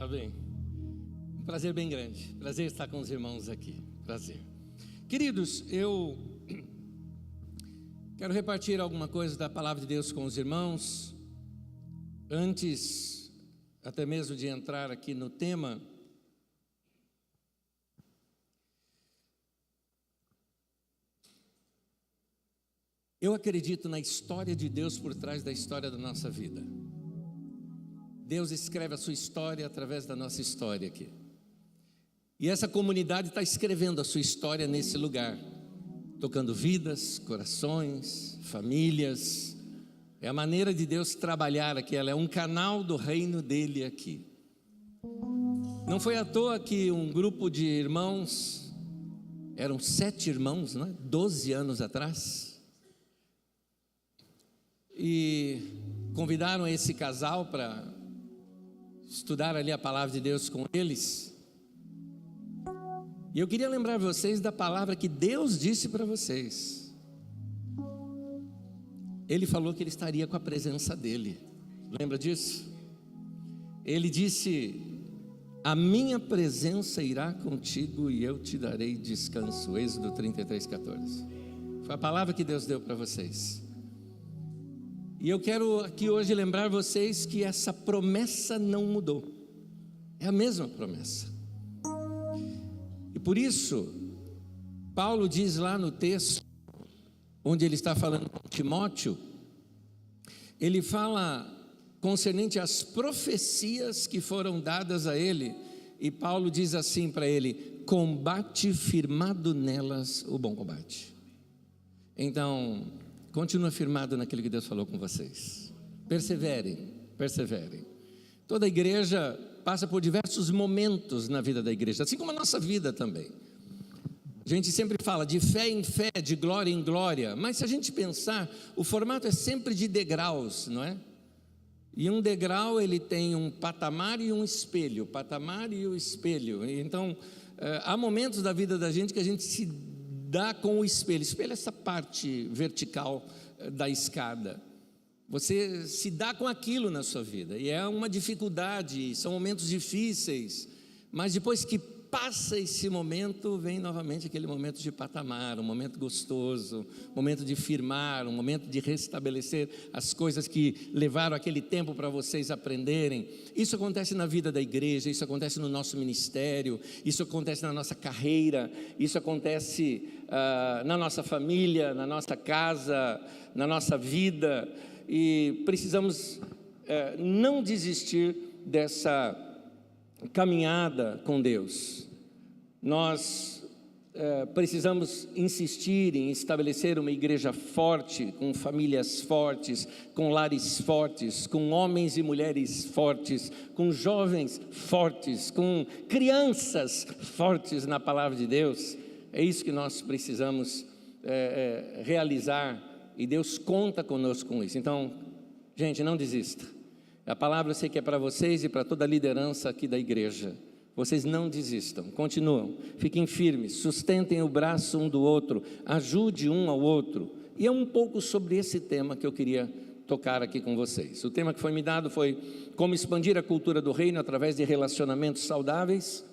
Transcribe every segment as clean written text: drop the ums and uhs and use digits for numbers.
Amém. Um prazer bem grande. Prazer estar com os irmãos aqui. Prazer. Queridos, eu quero repartir alguma coisa da palavra de Deus com os irmãos. Antes, até mesmo de entrar aqui no tema, eu acredito na história de Deus por trás da história da nossa vida. Deus escreve a sua história através da nossa história aqui. E essa comunidade está escrevendo a sua história nesse lugar, tocando vidas, corações, famílias. É a maneira de Deus trabalhar aqui, ela é um canal do reino dele aqui. Não foi à toa que um grupo de irmãos, eram 7 irmãos, não é? 12 anos atrás, e convidaram esse casal para estudar ali a palavra de Deus com eles. E eu queria lembrar vocês da palavra que Deus disse para vocês. Ele falou que ele estaria com a presença dele. Lembra disso? Ele disse: a minha presença irá contigo e eu te darei descanso. Êxodo 33:14. Foi a palavra que Deus deu para vocês. E eu quero aqui hoje lembrar vocês que essa promessa não mudou. É a mesma promessa. E por isso, Paulo diz lá no texto, onde ele está falando com Timóteo, ele fala concernente às profecias que foram dadas a ele, e Paulo diz assim para ele: combate firmado nelas o bom combate. Então, continua firmado naquilo que Deus falou com vocês. Perseverem, perseverem. Toda a igreja passa por diversos momentos na vida da igreja, assim como a nossa vida também. A gente sempre fala de fé em fé, de glória em glória, mas se a gente pensar, o formato é sempre de degraus, não é? E um degrau, ele tem um patamar e um espelho, o patamar e o espelho. Então, há momentos da vida da gente que a gente se dá com o espelho. Espelho é essa parte vertical da escada. Você se dá com aquilo na sua vida, e é uma dificuldade, são momentos difíceis, mas depois que passa esse momento, vem novamente aquele momento de patamar, um momento gostoso, um momento de firmar, um momento de restabelecer as coisas que levaram aquele tempo para vocês aprenderem. Isso acontece na vida da igreja, isso acontece no nosso ministério, isso acontece na nossa carreira, isso acontece na nossa família, na nossa casa, na nossa vida, e precisamos não desistir dessa caminhada com Deus. Nós precisamos insistir em estabelecer uma igreja forte, com famílias fortes, com lares fortes, com homens e mulheres fortes, com jovens fortes, com crianças fortes na palavra de Deus. É isso que nós precisamos realizar, e Deus conta conosco com isso. Então, gente, não desista. A palavra eu sei que é para vocês e para toda a liderança aqui da igreja. Vocês não desistam, continuam, fiquem firmes, sustentem o braço um do outro, ajude um ao outro. E é um pouco sobre esse tema que eu queria tocar aqui com vocês. O tema que foi me dado foi como expandir a cultura do reino através de relacionamentos saudáveis.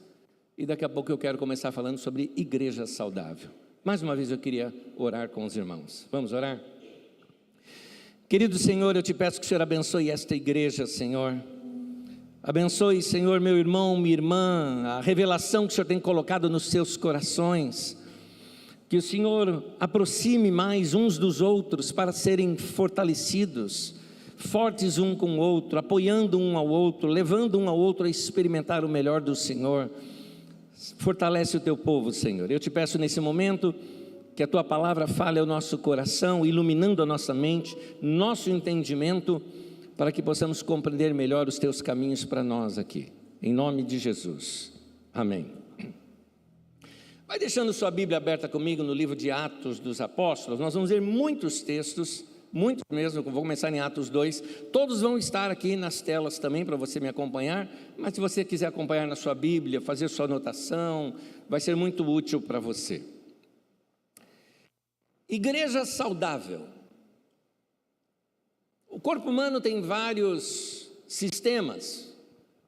E daqui a pouco eu quero começar falando sobre igreja saudável. Mais uma vez eu queria orar com os irmãos. Vamos orar? Querido Senhor, eu te peço que o Senhor abençoe esta igreja, Senhor. Abençoe, Senhor, meu irmão, minha irmã, a revelação que o Senhor tem colocado nos seus corações. Que o Senhor aproxime mais uns dos outros para serem fortalecidos, fortes um com o outro, apoiando um ao outro, levando um ao outro a experimentar o melhor do Senhor. Fortalece o teu povo, Senhor. Eu te peço nesse momento que a tua palavra fale ao nosso coração, iluminando a nossa mente, nosso entendimento, para que possamos compreender melhor os teus caminhos para nós aqui. Em nome de Jesus. Amém. Vai deixando sua Bíblia aberta comigo no livro de Atos dos Apóstolos. Nós vamos ver muitos textos, muitos mesmo. Vou começar em Atos 2. Todos vão estar aqui nas telas também para você me acompanhar. Mas se você quiser acompanhar na sua Bíblia, fazer sua anotação, vai ser muito útil para você. Igreja saudável. O corpo humano tem vários sistemas.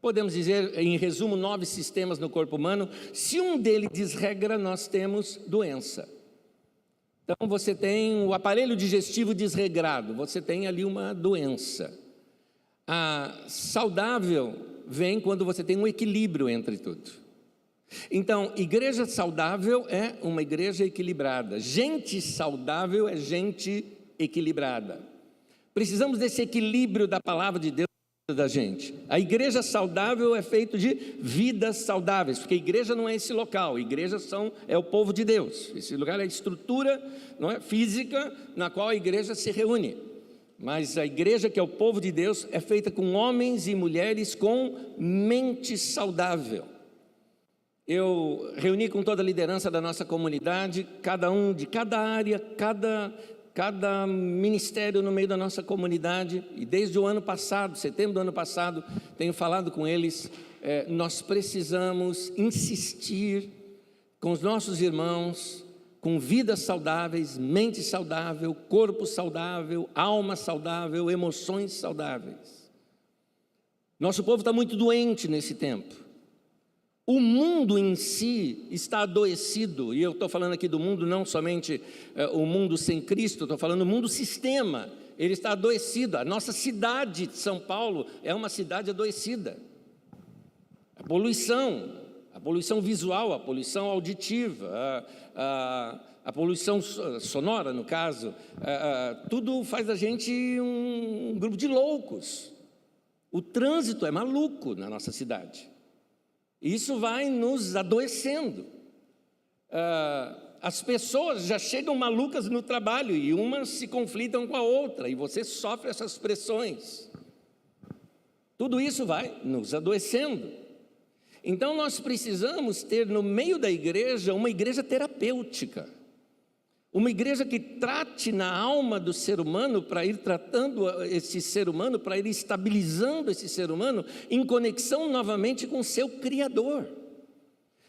Podemos dizer, em resumo, 9 sistemas no corpo humano. Se um deles desregra, nós temos doença. Então, você tem o aparelho digestivo desregrado, você tem ali uma doença. A saudável vem quando você tem um equilíbrio entre tudo. Então, igreja saudável é uma igreja equilibrada. Gente saudável é gente equilibrada. Precisamos desse equilíbrio da palavra de Deus da gente. A igreja saudável é feita de vidas saudáveis, porque a igreja não é esse local, a igreja é o povo de Deus. Esse lugar é a estrutura, não é, física na qual a igreja se reúne. Mas a igreja, que é o povo de Deus, é feita com homens e mulheres com mente saudável. Eu reuni com toda a liderança da nossa comunidade, cada um de cada área, cada ministério no meio da nossa comunidade, e desde o ano passado, setembro do ano passado, tenho falado com eles. Nós precisamos insistir com os nossos irmãos, com vidas saudáveis, mente saudável, corpo saudável, alma saudável, emoções saudáveis. Nosso povo está muito doente nesse tempo. O mundo em si está adoecido, e eu estou falando aqui do mundo, não somente o mundo sem Cristo, estou falando do mundo sistema, ele está adoecido. A nossa cidade de São Paulo é uma cidade adoecida. A poluição visual, a poluição auditiva, a poluição sonora, no caso, tudo faz da gente um grupo de loucos. O trânsito é maluco na nossa cidade. Isso vai nos adoecendo. As pessoas já chegam malucas no trabalho e umas se conflitam com a outra, e você sofre essas pressões. Tudo isso vai nos adoecendo. Então nós precisamos ter no meio da igreja uma igreja terapêutica. Uma igreja que trate na alma do ser humano, para ir tratando esse ser humano, para ir estabilizando esse ser humano em conexão novamente com o seu Criador.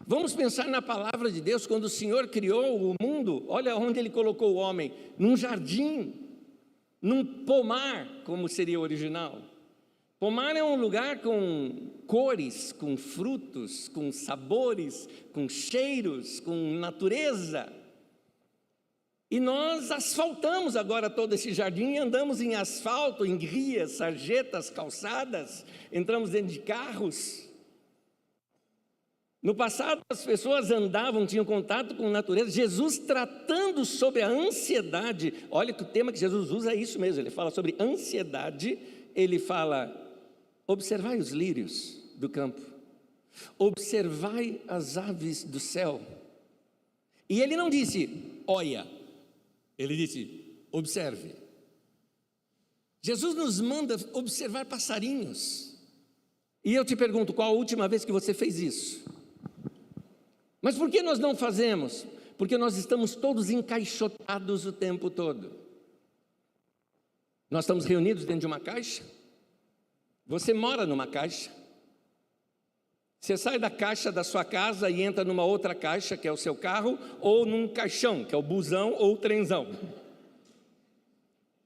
Vamos pensar na palavra de Deus. Quando o Senhor criou o mundo, olha onde Ele colocou o homem: num jardim, num pomar, como seria o original. Pomar é um lugar com cores, com frutos, com sabores, com cheiros, com natureza. E nós asfaltamos agora todo esse jardim e andamos em asfalto, em rias, sarjetas, calçadas, entramos dentro de carros. No passado as pessoas andavam, tinham contato com a natureza. Jesus tratando sobre a ansiedade, olha que o tema que Jesus usa é isso mesmo, ele fala sobre ansiedade, ele fala: observai os lírios do campo, observai as aves do céu. E ele não disse, olha, ele disse, observe. Jesus nos manda observar passarinhos. E eu te pergunto, qual a última vez que você fez isso? Mas por que nós não fazemos? Porque nós estamos todos encaixotados o tempo todo. Nós estamos reunidos dentro de uma caixa. Você mora numa caixa. Você sai da caixa da sua casa e entra numa outra caixa, que é o seu carro, ou num caixão, que é o busão ou o trenzão.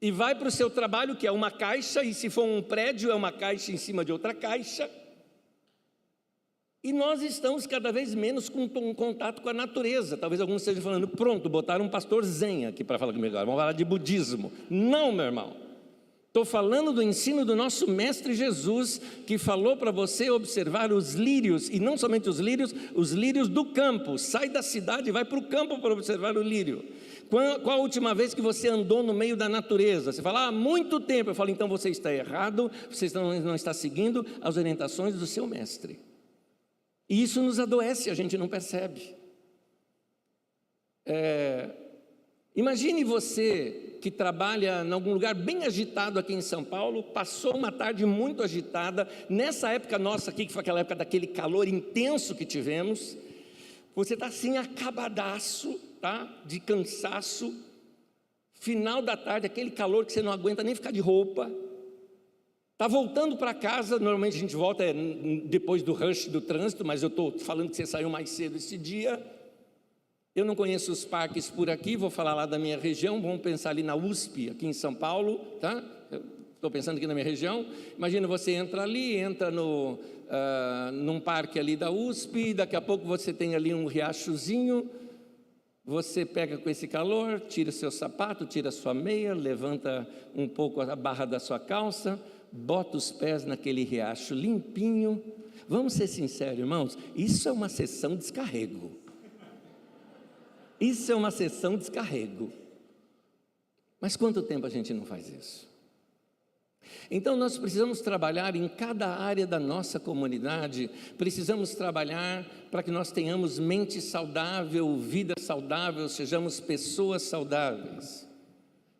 E vai para o seu trabalho, que é uma caixa, e se for um prédio, é uma caixa em cima de outra caixa. E nós estamos cada vez menos com contato com a natureza. Talvez alguns estejam falando, pronto, botaram um pastor zen aqui para falar comigo agora, vamos falar de budismo. Não, meu irmão. Estou falando do ensino do nosso Mestre Jesus, que falou para você observar os lírios, e não somente os lírios do campo. Sai da cidade e vai para o campo para observar o lírio. Qual a última vez que você andou no meio da natureza? Você fala, há muito tempo. Eu falo, então você está errado, você não está seguindo as orientações do seu Mestre. E isso nos adoece, a gente não percebe. Imagine você que trabalha em algum lugar bem agitado aqui em São Paulo, passou uma tarde muito agitada, nessa época nossa aqui, que foi aquela época daquele calor intenso que tivemos, você está assim acabadaço, tá? De cansaço, final da tarde, aquele calor que você não aguenta nem ficar de roupa, está voltando para casa. Normalmente a gente volta depois do rush do trânsito, mas eu estou falando que você saiu mais cedo esse dia. Eu não conheço os parques por aqui, vou falar lá da minha região, vamos pensar ali na USP, aqui em São Paulo, tá? estou pensando aqui na minha região, imagina você entra ali, entra num parque ali da USP, daqui a pouco você tem ali um riachozinho, você pega com esse calor, tira seu sapato, tira sua meia, levanta um pouco a barra da sua calça, bota os pés naquele riacho limpinho. Vamos ser sinceros, irmãos, isso é uma sessão de descarrego. Isso é uma sessão de descarrego. Mas quanto tempo a gente não faz isso? Então nós precisamos trabalhar em cada área da nossa comunidade, precisamos trabalhar para que nós tenhamos mente saudável, vida saudável, sejamos pessoas saudáveis.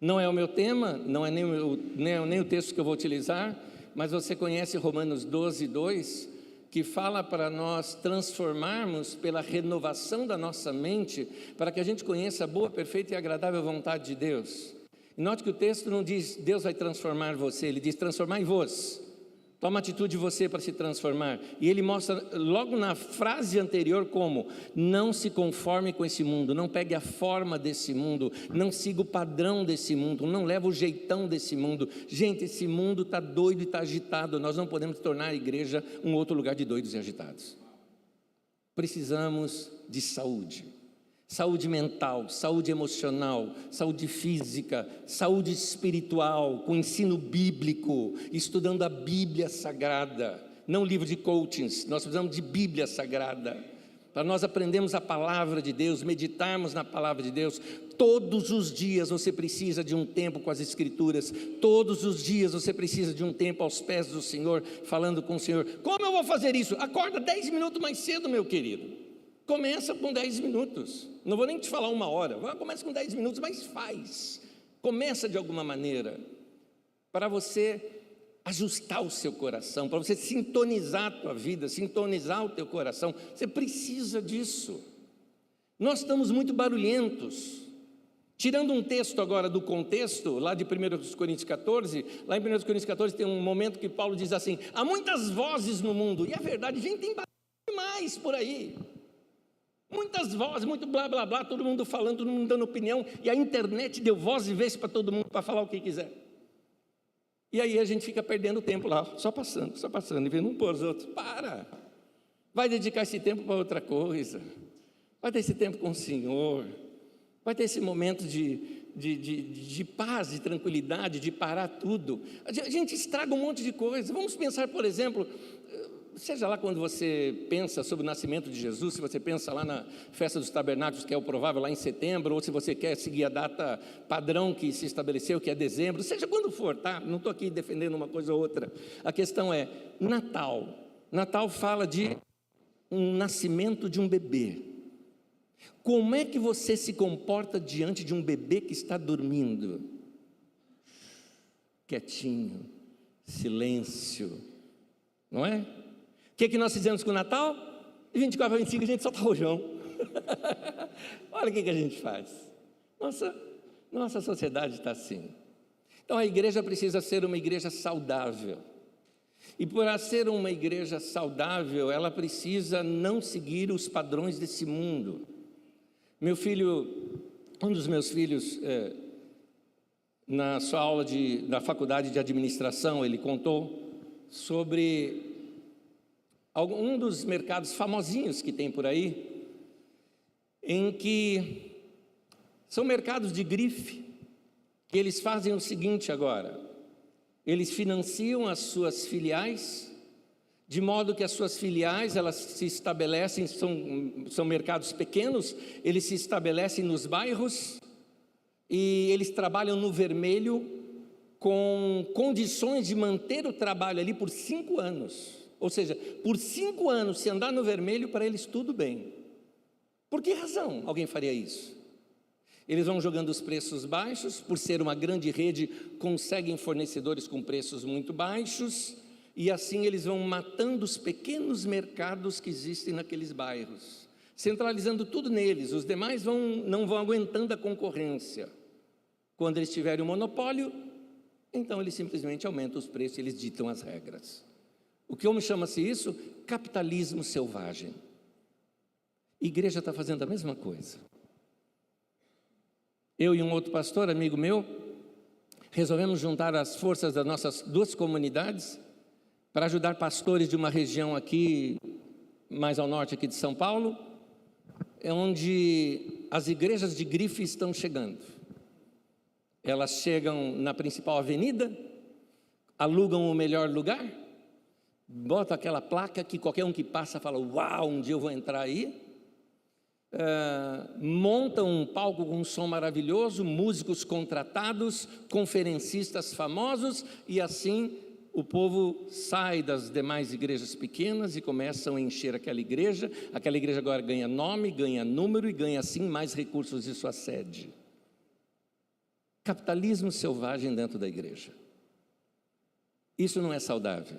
Não é o meu tema, não é nem o texto que eu vou utilizar, mas você conhece Romanos 12, 2, que fala para nós transformarmos pela renovação da nossa mente, para que a gente conheça a boa, perfeita e agradável vontade de Deus. E note que o texto não diz Deus vai transformar você, ele diz transformar em vós. Toma atitude você para se transformar. E ele mostra logo na frase anterior como: não se conforme com esse mundo, não pegue a forma desse mundo, não siga o padrão desse mundo, não leva o jeitão desse mundo. Gente, esse mundo está doido e está agitado, nós não podemos tornar a igreja um outro lugar de doidos e agitados. Precisamos de saúde. Saúde mental, saúde emocional, saúde física, saúde espiritual, com ensino bíblico, estudando a Bíblia Sagrada, não livro de coachings, nós precisamos de Bíblia Sagrada, para nós aprendermos a palavra de Deus, meditarmos na palavra de Deus. Todos os dias você precisa de um tempo com as Escrituras, todos os dias você precisa de um tempo aos pés do Senhor, falando com o Senhor. Como eu vou fazer isso? Acorda 10 minutos mais cedo, meu querido. Começa com 10 minutos, não vou nem te falar 1 hora, começa com 10 minutos, mas faz, começa de alguma maneira, para você ajustar o seu coração, para você sintonizar a tua vida, sintonizar o teu coração, você precisa disso. Nós estamos muito barulhentos. Tirando um texto agora do contexto, lá de 1 Coríntios 14, lá em 1 Coríntios 14 tem um momento que Paulo diz assim: há muitas vozes no mundo, e a verdade, gente, tem demais por aí. Muitas vozes, muito blá blá blá, todo mundo falando, todo mundo dando opinião, e a internet deu voz e vez para todo mundo para falar o que quiser. E aí a gente fica perdendo tempo lá, só passando, e vendo um por os outros. Para! Vai dedicar esse tempo para outra coisa, vai ter esse tempo com o Senhor, vai ter esse momento de paz, de tranquilidade, de parar tudo. A gente estraga um monte de coisa. Vamos pensar, por exemplo, seja lá quando você pensa sobre o nascimento de Jesus, se você pensa lá na festa dos tabernáculos, que é o provável lá em setembro, ou se você quer seguir a data padrão que se estabeleceu, que é dezembro, seja quando for, tá? Não estou aqui defendendo uma coisa ou outra. A questão é Natal. Natal fala de um nascimento de um bebê. Como é que você se comporta diante de um bebê que está dormindo? Quietinho, silêncio, não é? O que nós fizemos com o Natal? De 24 a 25 a gente solta rojão. Olha o que a gente faz. Nossa sociedade está assim. Então a igreja precisa ser uma igreja saudável. E para ser uma igreja saudável, ela precisa não seguir os padrões desse mundo. Meu filho, um dos meus filhos, na sua aula da faculdade de administração, ele contou sobre um dos mercados famosinhos que tem por aí, em que são mercados de grife, que eles fazem o seguinte agora: eles financiam as suas filiais, de modo que as suas filiais, elas se estabelecem, são mercados pequenos, eles se estabelecem nos bairros, e eles trabalham no vermelho, com condições de manter o trabalho ali por 5 anos. Ou seja, por 5 anos, se andar no vermelho, para eles tudo bem. Por que razão alguém faria isso? Eles vão jogando os preços baixos, por ser uma grande rede, conseguem fornecedores com preços muito baixos, e assim eles vão matando os pequenos mercados que existem naqueles bairros, centralizando tudo neles. Os demais não vão aguentando a concorrência. Quando eles tiverem um monopólio, então eles simplesmente aumentam os preços e eles ditam as regras. O que chama-se isso? Capitalismo selvagem. A igreja está fazendo a mesma coisa. Eu e um outro pastor, amigo meu, resolvemos juntar as forças das nossas duas comunidades para ajudar pastores de uma região aqui, mais ao norte aqui de São Paulo, onde as igrejas de grife estão chegando. Elas chegam na principal avenida, alugam o melhor lugar, botam aquela placa que qualquer um que passa fala, uau, um dia eu vou entrar aí. Montam um palco com um som maravilhoso, músicos contratados, conferencistas famosos, e assim o povo sai das demais igrejas pequenas e começam a encher aquela igreja agora ganha nome, ganha número e ganha assim mais recursos de sua sede. Capitalismo selvagem dentro da igreja. Isso não é saudável.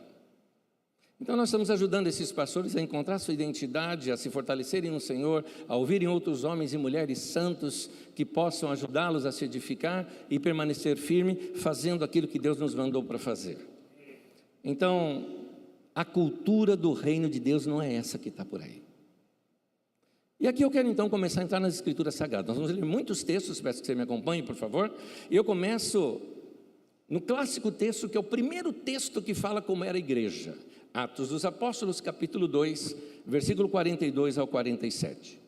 Então nós estamos ajudando esses pastores a encontrar sua identidade, a se fortalecerem no Senhor, a ouvirem outros homens e mulheres santos que possam ajudá-los a se edificar e permanecer firme, fazendo aquilo que Deus nos mandou para fazer. Então, a cultura do reino de Deus não é essa que está por aí. E aqui eu quero então começar a entrar nas Escrituras Sagradas. Nós vamos ler muitos textos, peço que você me acompanhe, por favor. E eu começo no clássico texto, que é o primeiro texto que fala como era a igreja. Atos dos Apóstolos, capítulo 2, versículo 42 ao 47.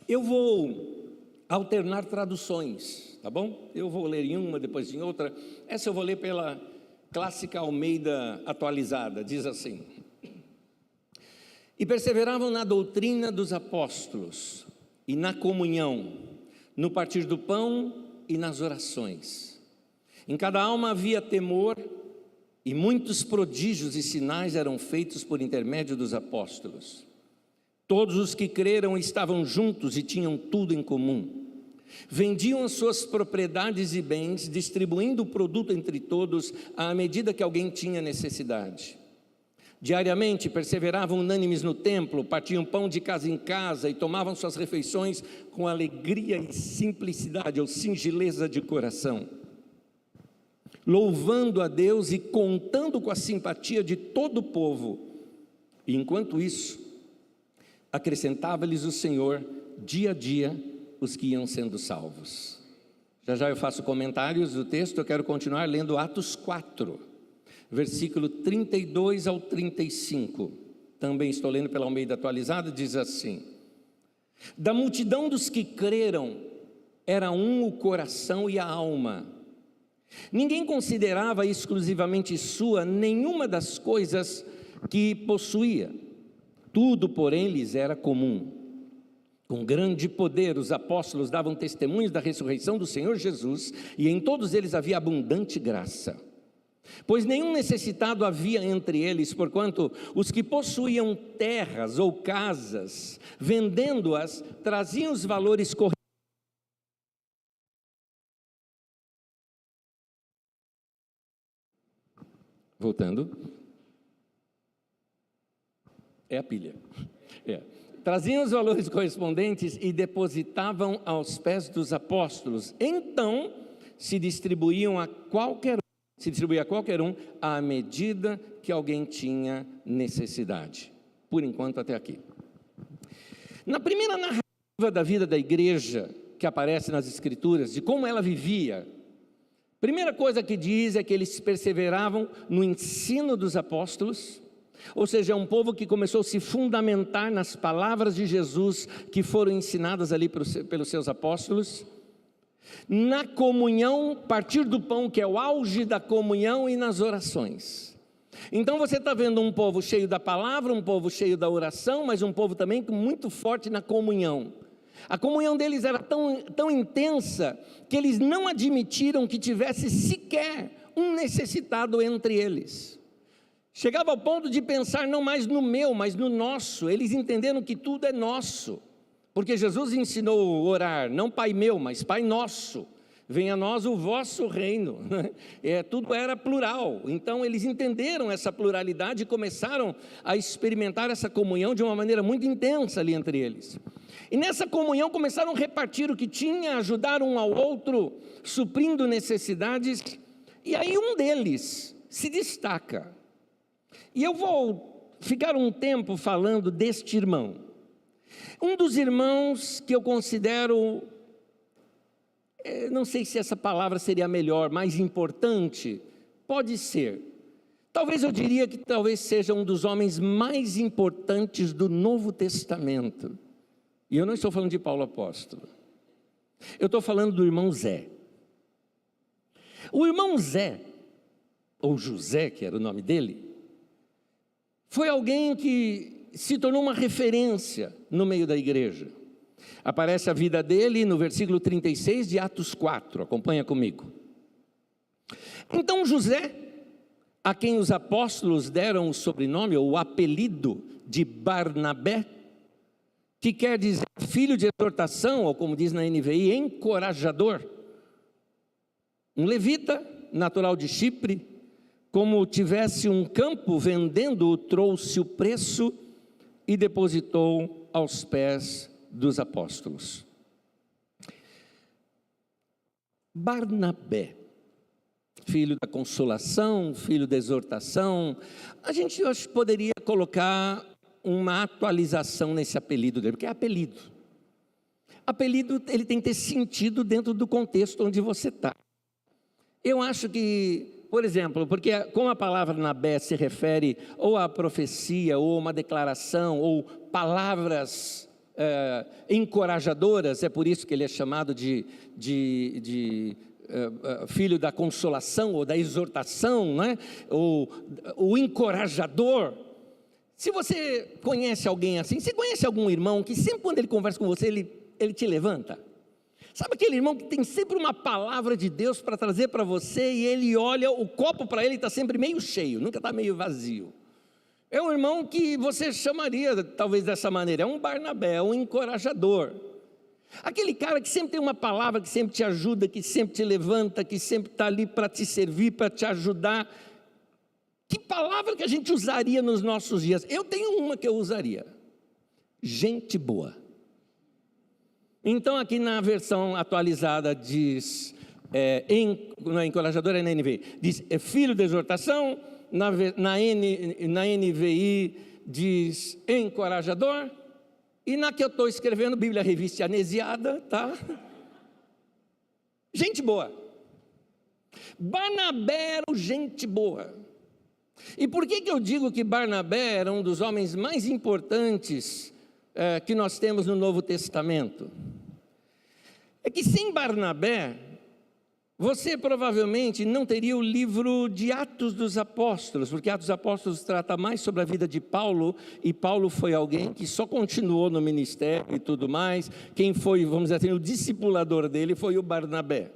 Eu vou alternar traduções, tá bom? Eu vou ler em uma, depois em outra. Essa eu vou ler pela clássica Almeida atualizada, diz assim: e perseveravam na doutrina dos apóstolos, e na comunhão, no partir do pão e nas orações. Em cada alma havia temor, e muitos prodígios e sinais eram feitos por intermédio dos apóstolos. Todos os que creram estavam juntos e tinham tudo em comum. Vendiam as suas propriedades e bens, distribuindo o produto entre todos, à medida que alguém tinha necessidade. Diariamente perseveravam unânimes no templo, partiam pão de casa em casa e tomavam suas refeições com alegria e simplicidade ou singeleza de coração, louvando a Deus e contando com a simpatia de todo o povo. E enquanto isso, acrescentava-lhes o Senhor dia a dia os que iam sendo salvos. Já eu faço comentários do texto. Eu quero continuar lendo Atos 4, versículo 32 ao 35. Também estou lendo pela Almeida atualizada, diz assim: da multidão dos que creram, era um o coração e a alma. Ninguém considerava exclusivamente sua nenhuma das coisas que possuía. Tudo, porém, lhes era comum. Com grande poder, os apóstolos davam testemunhos da ressurreição do Senhor Jesus, e em todos eles havia abundante graça. Pois nenhum necessitado havia entre eles, porquanto os que possuíam terras ou casas, vendendo-as, traziam os valores corretos. Voltando. É a pilha. Traziam os valores correspondentes e depositavam aos pés dos apóstolos. Então se distribuía a qualquer um à medida que alguém tinha necessidade. Por enquanto, até aqui. Na primeira narrativa da vida da igreja que aparece nas Escrituras, de como ela vivia, a primeira coisa que diz é que eles perseveravam no ensino dos apóstolos. Ou seja, é um povo que começou a se fundamentar nas palavras de Jesus que foram ensinadas ali pelos seus apóstolos. Na comunhão, partir do pão, que é o auge da comunhão, e nas orações. Então você está vendo um povo cheio da palavra, um povo cheio da oração, mas um povo também muito forte na comunhão. A comunhão deles era tão intensa que eles não admitiram que tivesse sequer um necessitado entre eles. Chegava ao ponto de pensar não mais no meu, mas no nosso. Eles entenderam que tudo é nosso, porque Jesus ensinou a orar, não Pai meu, mas Pai nosso. Venha a nós o vosso reino. Tudo era plural. Então eles entenderam essa pluralidade e começaram a experimentar essa comunhão de uma maneira muito intensa ali entre eles. E nessa comunhão começaram a repartir o que tinha, ajudar um ao outro, suprindo necessidades. E aí um deles se destaca. E eu vou ficar um tempo falando deste irmão. Um dos irmãos que eu considero, não sei se essa palavra seria a melhor, mais importante, pode ser. Talvez eu diria que talvez seja um dos homens mais importantes do Novo Testamento. E eu não estou falando de Paulo apóstolo. Eu estou falando do irmão Zé. O irmão Zé, ou José, que era o nome dele, foi alguém que se tornou uma referência no meio da igreja. Aparece a vida dele no versículo 36 de Atos 4, acompanha comigo. Então José, a quem os apóstolos deram o sobrenome, ou o apelido de Barnabé, que quer dizer filho de exortação, ou como diz na NVI, encorajador. Um levita, natural de Chipre, como tivesse um campo vendendo-o, trouxe o preço e depositou aos pés dos apóstolos. Barnabé, filho da consolação, filho da exortação. A gente hoje poderia colocar uma atualização nesse apelido dele, porque é apelido. Apelido, ele tem que ter sentido dentro do contexto onde você está. Eu acho que, por exemplo, porque como a palavra Nabé se refere ou à profecia, ou uma declaração, ou palavras encorajadoras, é por isso que ele é chamado de filho da consolação, ou da exortação, né? Ou o encorajador. Se você conhece alguém assim, você conhece algum irmão que sempre quando ele conversa com você, ele te levanta? Sabe aquele irmão que tem sempre uma palavra de Deus para trazer para você e ele olha, o copo para ele está sempre meio cheio, nunca está meio vazio. É um irmão que você chamaria talvez dessa maneira, é um Barnabé, é um encorajador. Aquele cara que sempre tem uma palavra, que sempre te ajuda, que sempre te levanta, que sempre está ali para te servir, para te ajudar. Que palavra que a gente usaria nos nossos dias? Eu tenho uma que eu usaria: gente boa. Então aqui na versão atualizada diz, na encorajadora na NVI, diz filho de exortação, na NVI diz encorajador, e na que eu estou escrevendo, Bíblia Revista Anesiada, tá? Gente boa. Barnabé era gente boa. E por que eu digo que Barnabé era um dos homens mais importantes que nós temos no Novo Testamento? É que sem Barnabé, você provavelmente não teria o livro de Atos dos Apóstolos, porque Atos dos Apóstolos trata mais sobre a vida de Paulo, e Paulo foi alguém que só continuou no ministério e tudo mais. Quem foi, vamos dizer assim, o discipulador dele foi o Barnabé.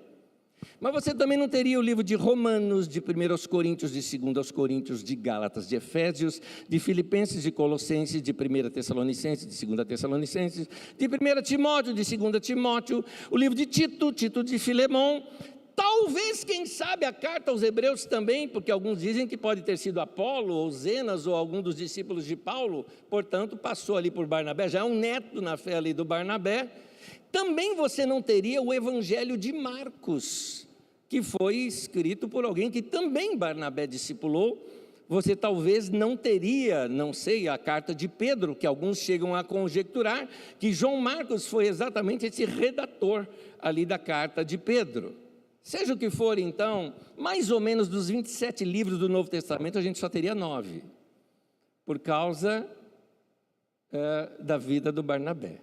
Mas você também não teria o livro de Romanos, de 1 Coríntios, de 2 Coríntios, de Gálatas, de Efésios, de Filipenses, de Colossenses, de 1 Tessalonicenses, de 2 Tessalonicenses, de 1 Timóteo, de 2 Timóteo, o livro de Tito, Tito de Filemão, talvez, quem sabe, a carta aos Hebreus também, porque alguns dizem que pode ter sido Apolo, ou Zenas, ou algum dos discípulos de Paulo, portanto, passou ali por Barnabé, já é um neto na fé ali do Barnabé. Também você não teria o Evangelho de Marcos, que foi escrito por alguém que também Barnabé discipulou. Você talvez não teria, não sei, a carta de Pedro, que alguns chegam a conjecturar que João Marcos foi exatamente esse redator ali da carta de Pedro. Seja o que for, então, mais ou menos dos 27 livros do Novo Testamento, a gente só teria 9, por causa da vida do Barnabé.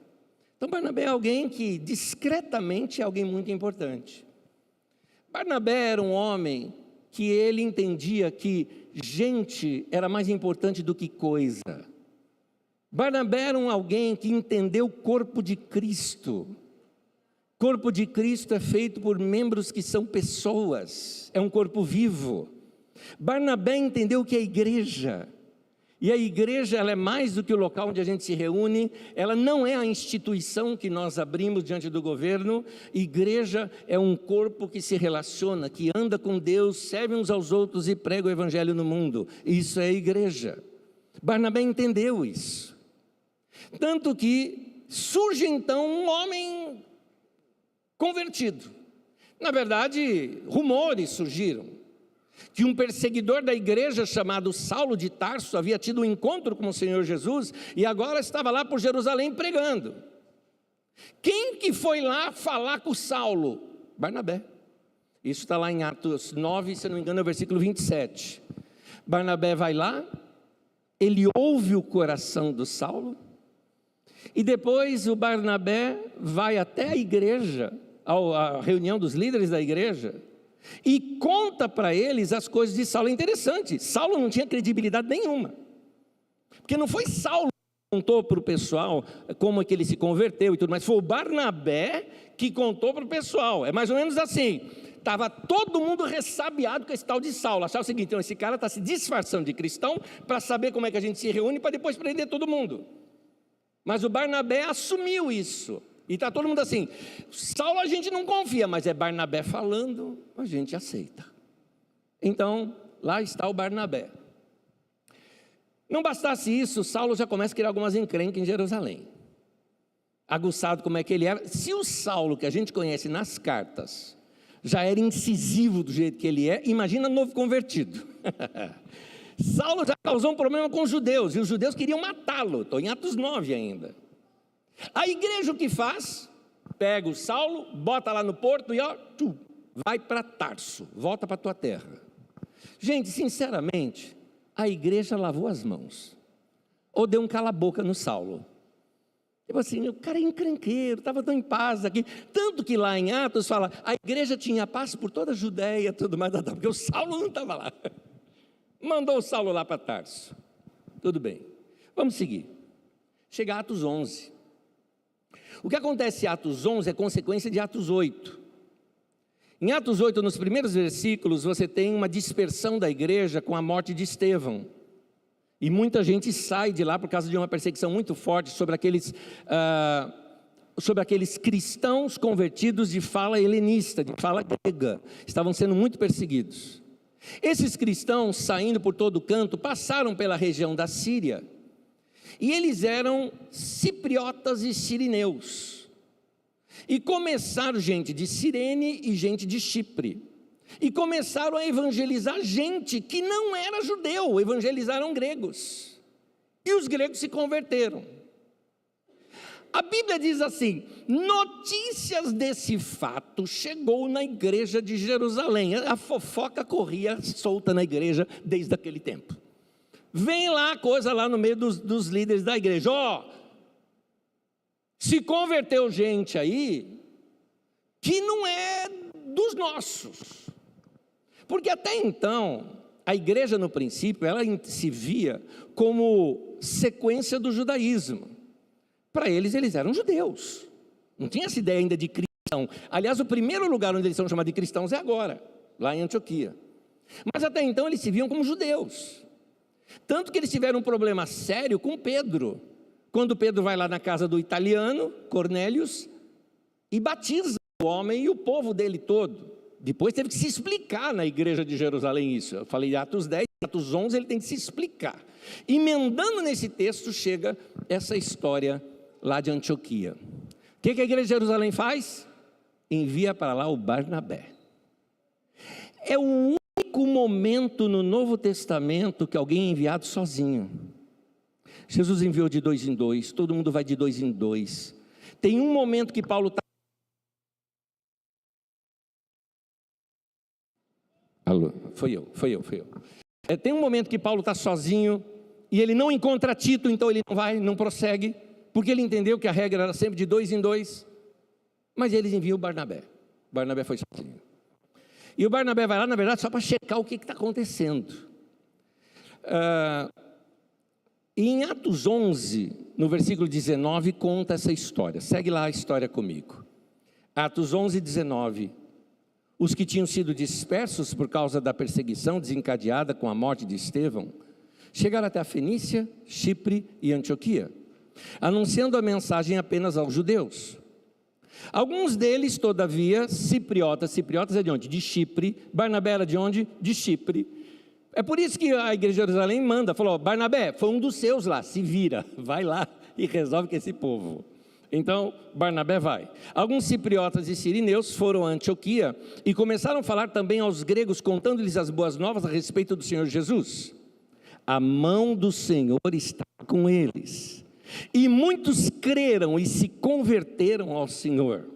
Então Barnabé é alguém que discretamente é alguém muito importante. Barnabé era um homem que ele entendia que gente era mais importante do que coisa. Barnabé era alguém que entendeu o corpo de Cristo. O corpo de Cristo é feito por membros que são pessoas, é um corpo vivo. Barnabé entendeu o que é igreja. E a igreja, ela é mais do que o local onde a gente se reúne, ela não é a instituição que nós abrimos diante do governo. Igreja é um corpo que se relaciona, que anda com Deus, serve uns aos outros e prega o evangelho no mundo. Isso é igreja. Barnabé entendeu isso. Tanto que surge então um homem convertido. Na verdade, rumores surgiram. que um perseguidor da igreja chamado Saulo de Tarso havia tido um encontro com o Senhor Jesus e agora estava lá por Jerusalém pregando. Quem que foi lá falar com Saulo? Barnabé. Isso está lá em Atos 9, se não me engano é o versículo 27. Barnabé vai lá, ele ouve o coração do Saulo, e depois o Barnabé vai até a igreja, a reunião dos líderes da igreja, e conta para eles as coisas de Saulo. É interessante, Saulo não tinha credibilidade nenhuma, porque não foi Saulo que contou para o pessoal como é que ele se converteu e tudo mais, foi o Barnabé que contou para o pessoal. É mais ou menos assim, estava todo mundo ressabiado com esse tal de Saulo, achava o seguinte: então esse cara está se disfarçando de cristão para saber como é que a gente se reúne para depois prender todo mundo. Mas o Barnabé assumiu isso. E está todo mundo assim, Saulo a gente não confia, mas é Barnabé falando, a gente aceita. Então, lá está o Barnabé. Não bastasse isso, Saulo já começa a criar algumas encrencas em Jerusalém. Aguçado como é que ele era. Se o Saulo que a gente conhece nas cartas já era incisivo do jeito que ele é, imagina novo convertido. Saulo já causou um problema com os judeus, e os judeus queriam matá-lo. Estou em Atos 9 ainda. A igreja o que faz? Pega o Saulo, bota lá no porto e vai para Tarso, volta para a tua terra. Gente, sinceramente, a igreja lavou as mãos, ou deu um cala-boca no Saulo. Tipo assim, o cara é encrenqueiro, estava tão em paz aqui. Tanto que lá em Atos fala, a igreja tinha paz por toda a Judéia, tudo mais, porque o Saulo não estava lá. Mandou o Saulo lá para Tarso. Tudo bem, vamos seguir. Chega a Atos 11. O que acontece em Atos 11 é consequência de Atos 8. Em Atos 8, nos primeiros versículos, você tem uma dispersão da igreja com a morte de Estevão. E muita gente sai de lá por causa de uma perseguição muito forte sobre aqueles cristãos convertidos de fala helenista, de fala grega. Estavam sendo muito perseguidos. Esses cristãos, saindo por todo canto, passaram pela região da Síria. E eles eram cipriotas e sirineus. E começaram gente de Cirene e gente de Chipre. E começaram a evangelizar gente que não era judeu, evangelizaram gregos. E os gregos se converteram. A Bíblia diz assim, notícias desse fato chegou na igreja de Jerusalém. A fofoca corria solta na igreja desde aquele tempo. Vem lá a coisa lá no meio dos líderes da igreja, se converteu gente aí, que não é dos nossos, porque até então, a igreja no princípio, ela se via como sequência do judaísmo, para eles eram judeus, não tinha essa ideia ainda de cristão. Aliás, o primeiro lugar onde eles são chamados de cristãos é agora, lá em Antioquia, mas até então eles se viam como judeus. Tanto que eles tiveram um problema sério com Pedro, quando Pedro vai lá na casa do italiano, Cornélios, e batiza o homem e o povo dele todo. Depois teve que se explicar na igreja de Jerusalém isso. Eu falei Atos 10, Atos 11 ele tem que se explicar. Emendando nesse texto chega essa história lá de Antioquia. O que a igreja de Jerusalém faz? Envia para lá o Barnabé. É o único momento no Novo Testamento que alguém é enviado sozinho. Jesus enviou de 2 em 2, todo mundo vai de 2 em 2. Tem um momento que Paulo está... Alô, foi eu. Tem um momento que Paulo está sozinho e ele não encontra Tito, então ele não prossegue, porque ele entendeu que a regra era sempre de 2 em 2, mas eles enviam o Barnabé. Barnabé foi sozinho. E o Barnabé vai lá, na verdade, só para checar o que está acontecendo. E em Atos 11, no versículo 19, conta essa história. Segue lá a história comigo. Atos 11, 19. Os que tinham sido dispersos por causa da perseguição desencadeada com a morte de Estevão, chegaram até a Fenícia, Chipre e Antioquia, anunciando a mensagem apenas aos judeus. Alguns deles, todavia, cipriotas é de onde? De Chipre. Barnabé era de onde? De Chipre. É por isso que a igreja de Jerusalém manda, falou, Barnabé, foi um dos seus lá, se vira, vai lá e resolve com esse povo. Então, Barnabé vai. Alguns cipriotas e sirineus foram a Antioquia e começaram a falar também aos gregos, contando-lhes as boas novas a respeito do Senhor Jesus. A mão do Senhor está com eles. E muitos creram e se converteram ao Senhor.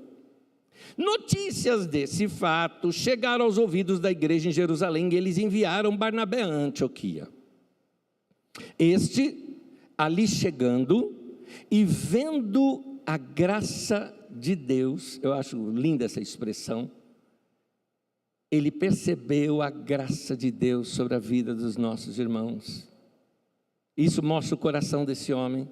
Notícias desse fato chegaram aos ouvidos da igreja em Jerusalém e eles enviaram Barnabé a Antioquia. Este, ali chegando e vendo a graça de Deus, eu acho linda essa expressão, ele percebeu a graça de Deus sobre a vida dos nossos irmãos. Isso mostra o coração desse homem.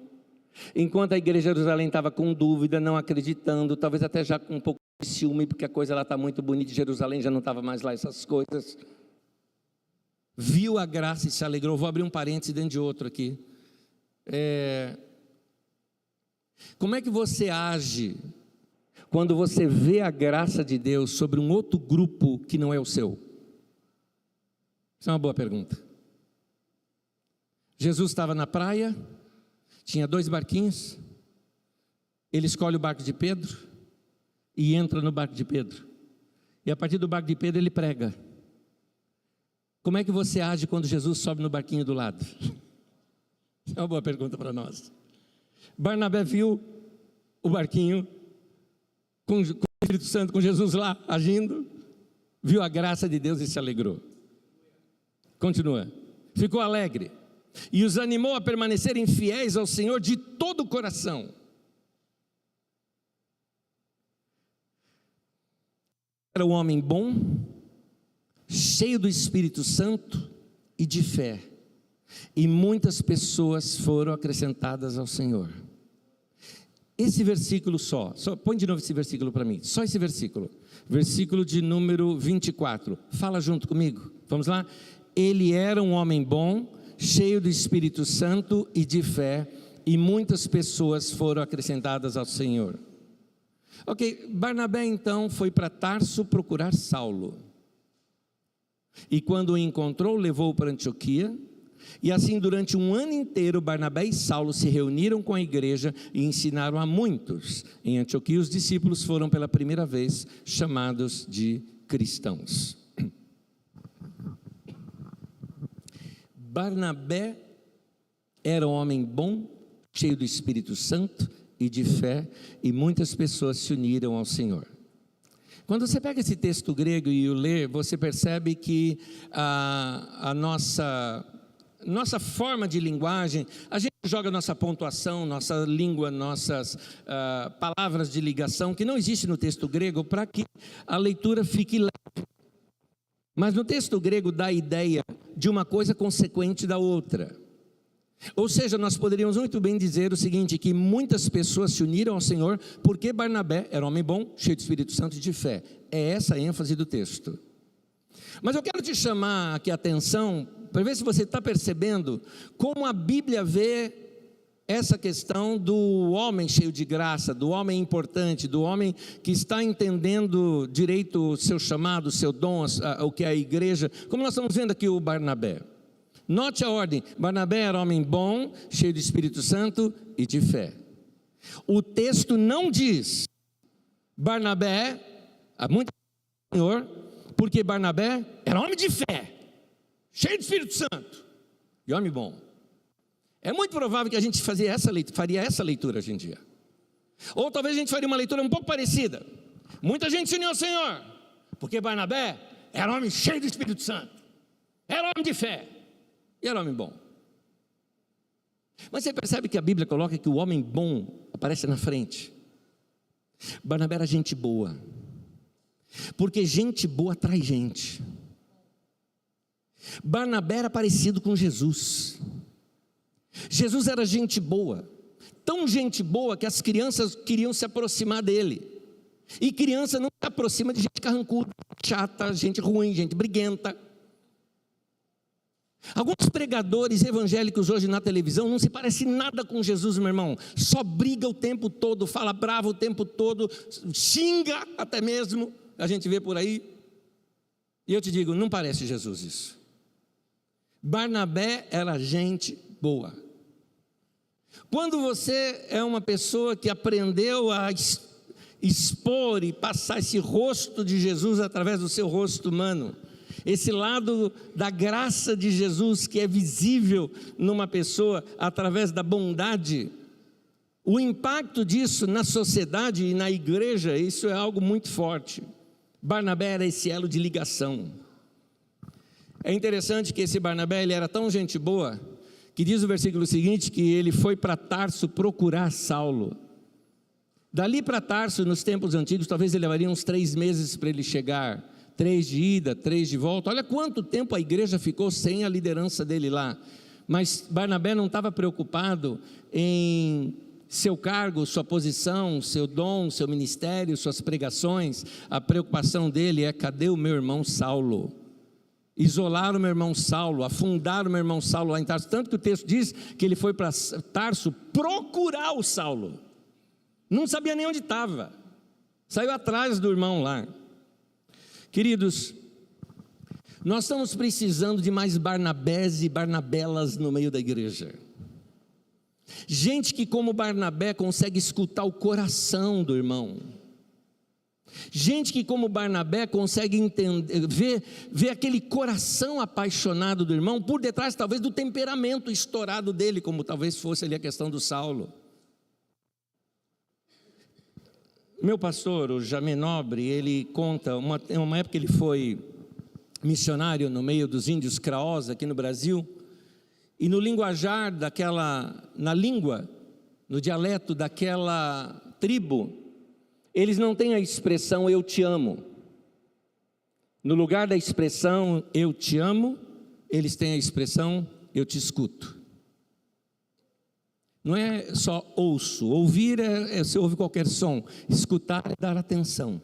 Enquanto a igreja de Jerusalém estava com dúvida, não acreditando, talvez até já com um pouco de ciúme, porque a coisa lá está muito bonita, em Jerusalém já não estava mais lá essas coisas, viu a graça e se alegrou. Vou abrir um parênteses dentro de outro aqui. Como é que você age quando você vê a graça de Deus sobre um outro grupo que não é o seu? Isso é uma boa pergunta. Jesus estava na praia, tinha 2 barquinhos, ele escolhe o barco de Pedro e entra no barco de Pedro, e a partir do barco de Pedro ele prega. Como é que você age quando Jesus sobe no barquinho do lado? É uma boa pergunta para nós. Barnabé viu o barquinho com o Espírito Santo, com Jesus lá agindo, viu a graça de Deus e se alegrou. Continua, ficou alegre e os animou a permanecerem fiéis ao Senhor de todo o coração. Era um homem bom, cheio do Espírito Santo e de fé, e muitas pessoas foram acrescentadas ao Senhor. Esse versículo só põe de novo esse versículo para mim, só esse versículo de número 24, fala junto comigo, vamos lá? Ele era um homem bom, cheio do Espírito Santo e de fé, e muitas pessoas foram acrescentadas ao Senhor. Ok, Barnabé então foi para Tarso procurar Saulo, e quando o encontrou, levou-o para Antioquia, e assim durante um ano inteiro Barnabé e Saulo se reuniram com a igreja e ensinaram a muitos. Em Antioquia os discípulos foram pela primeira vez chamados de cristãos. Barnabé era um homem bom, cheio do Espírito Santo e de fé, e muitas pessoas se uniram ao Senhor. Quando você pega esse texto grego e o lê, você percebe que a nossa forma de linguagem, a gente joga nossa pontuação, nossa língua, nossas palavras de ligação, que não existe no texto grego, para que a leitura fique leve. Mas no texto grego dá a ideia de uma coisa consequente da outra. Ou seja, nós poderíamos muito bem dizer o seguinte, que muitas pessoas se uniram ao Senhor, porque Barnabé era um homem bom, cheio do Espírito Santo e de fé. É essa a ênfase do texto. Mas eu quero te chamar aqui a atenção, para ver se você está percebendo como a Bíblia vê essa questão do homem cheio de graça, do homem importante, do homem que está entendendo direito o seu chamado, o seu dom, o que é a igreja, como nós estamos vendo aqui o Barnabé. Note a ordem, Barnabé era homem bom, cheio do Espírito Santo e de fé. O texto não diz, Barnabé, há muito Senhor, porque Barnabé era homem de fé, cheio do Espírito Santo e homem bom. É muito provável que a gente faria essa leitura hoje em dia. Ou talvez a gente faria uma leitura um pouco parecida. Muita gente se uniu ao Senhor, porque Barnabé era homem cheio do Espírito Santo, era homem de fé e era homem bom. Mas você percebe que a Bíblia coloca que o homem bom aparece na frente. Barnabé era gente boa, porque gente boa atrai gente. Barnabé era parecido com Jesus. Jesus era gente boa, tão gente boa que as crianças queriam se aproximar dele. E criança não se aproxima de gente carrancuda, chata, gente ruim, gente briguenta. Alguns pregadores evangélicos hoje na televisão não se parecem nada com Jesus, meu irmão. Só briga o tempo todo, fala bravo o tempo todo, xinga até mesmo, a gente vê por aí. E eu te digo, não parece Jesus isso. Barnabé era gente boa. Quando você é uma pessoa que aprendeu a expor e passar esse rosto de Jesus através do seu rosto humano, esse lado da graça de Jesus que é visível numa pessoa através da bondade, o impacto disso na sociedade e na igreja, isso é algo muito forte. Barnabé era esse elo de ligação. É interessante que esse Barnabé, ele era tão gente boa, que diz o versículo seguinte, que ele foi para Tarso procurar Saulo. Dali para Tarso, nos tempos antigos, talvez ele levaria uns 3 meses para ele chegar, 3 de ida, 3 de volta. Olha quanto tempo a igreja ficou sem a liderança dele lá. Mas Barnabé não estava preocupado em seu cargo, sua posição, seu dom, seu ministério, suas pregações. A preocupação dele é: cadê o meu irmão Saulo? Isolaram o meu irmão Saulo, afundaram o meu irmão Saulo lá em Tarso. Tanto que o texto diz que ele foi para Tarso procurar o Saulo. Não sabia nem onde estava. Saiu atrás do irmão lá. Queridos, nós estamos precisando de mais Barnabés e Barnabelas no meio da igreja. Gente que, como Barnabé, consegue escutar o coração do irmão. Gente que, como Barnabé, consegue entender, ver aquele coração apaixonado do irmão, por detrás talvez do temperamento estourado dele, como talvez fosse ali a questão do Saulo. Meu pastor, o Jamé Nobre, ele conta, uma época ele foi missionário no meio dos índios Craós aqui no Brasil, e no linguajar na língua, no dialeto daquela tribo, eles não têm a expressão eu te amo. No lugar da expressão eu te amo, eles têm a expressão eu te escuto. Não é só ouço, ouvir você ouve qualquer som, escutar é dar atenção.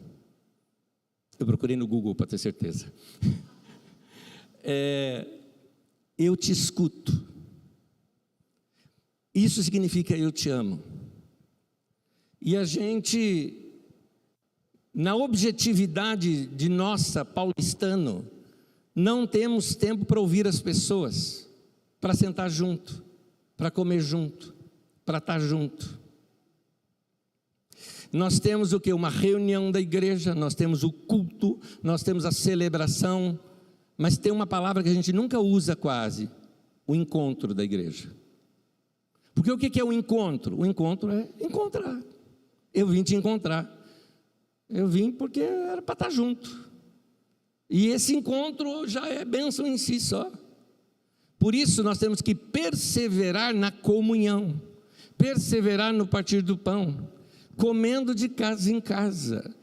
Eu procurei no Google para ter certeza. Eu te escuto. Isso significa eu te amo. E a gente, na objetividade de nossa paulistano, não temos tempo para ouvir as pessoas, para sentar junto, para comer junto, para estar junto. Nós temos o que? Uma reunião da igreja, nós temos o culto, nós temos a celebração, mas tem uma palavra que a gente nunca usa quase: o encontro da igreja. Porque o que é o encontro? O encontro é encontrar. Eu vim te encontrar. Eu vim porque era para estar junto. E esse encontro já é bênção em si só. Por isso nós temos que perseverar na comunhão, perseverar no partir do pão, comendo de casa em casa,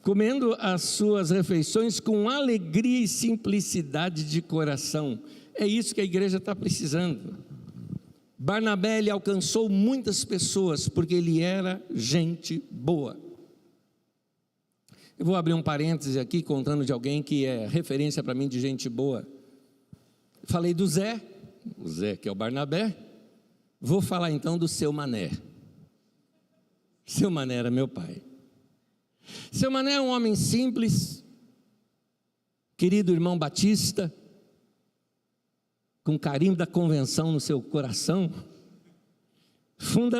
comendo as suas refeições com alegria e simplicidade de coração. É isso que a igreja está precisando. Barnabé, ele alcançou muitas pessoas porque ele era gente boa. Eu vou abrir um parêntese aqui contando de alguém que é referência para mim de gente boa. Falei do Zé, o Zé que é o Barnabé. Vou falar então do seu Mané. Seu Mané era meu pai. Seu Mané é um homem simples, querido irmão batista, com carinho da convenção no seu coração,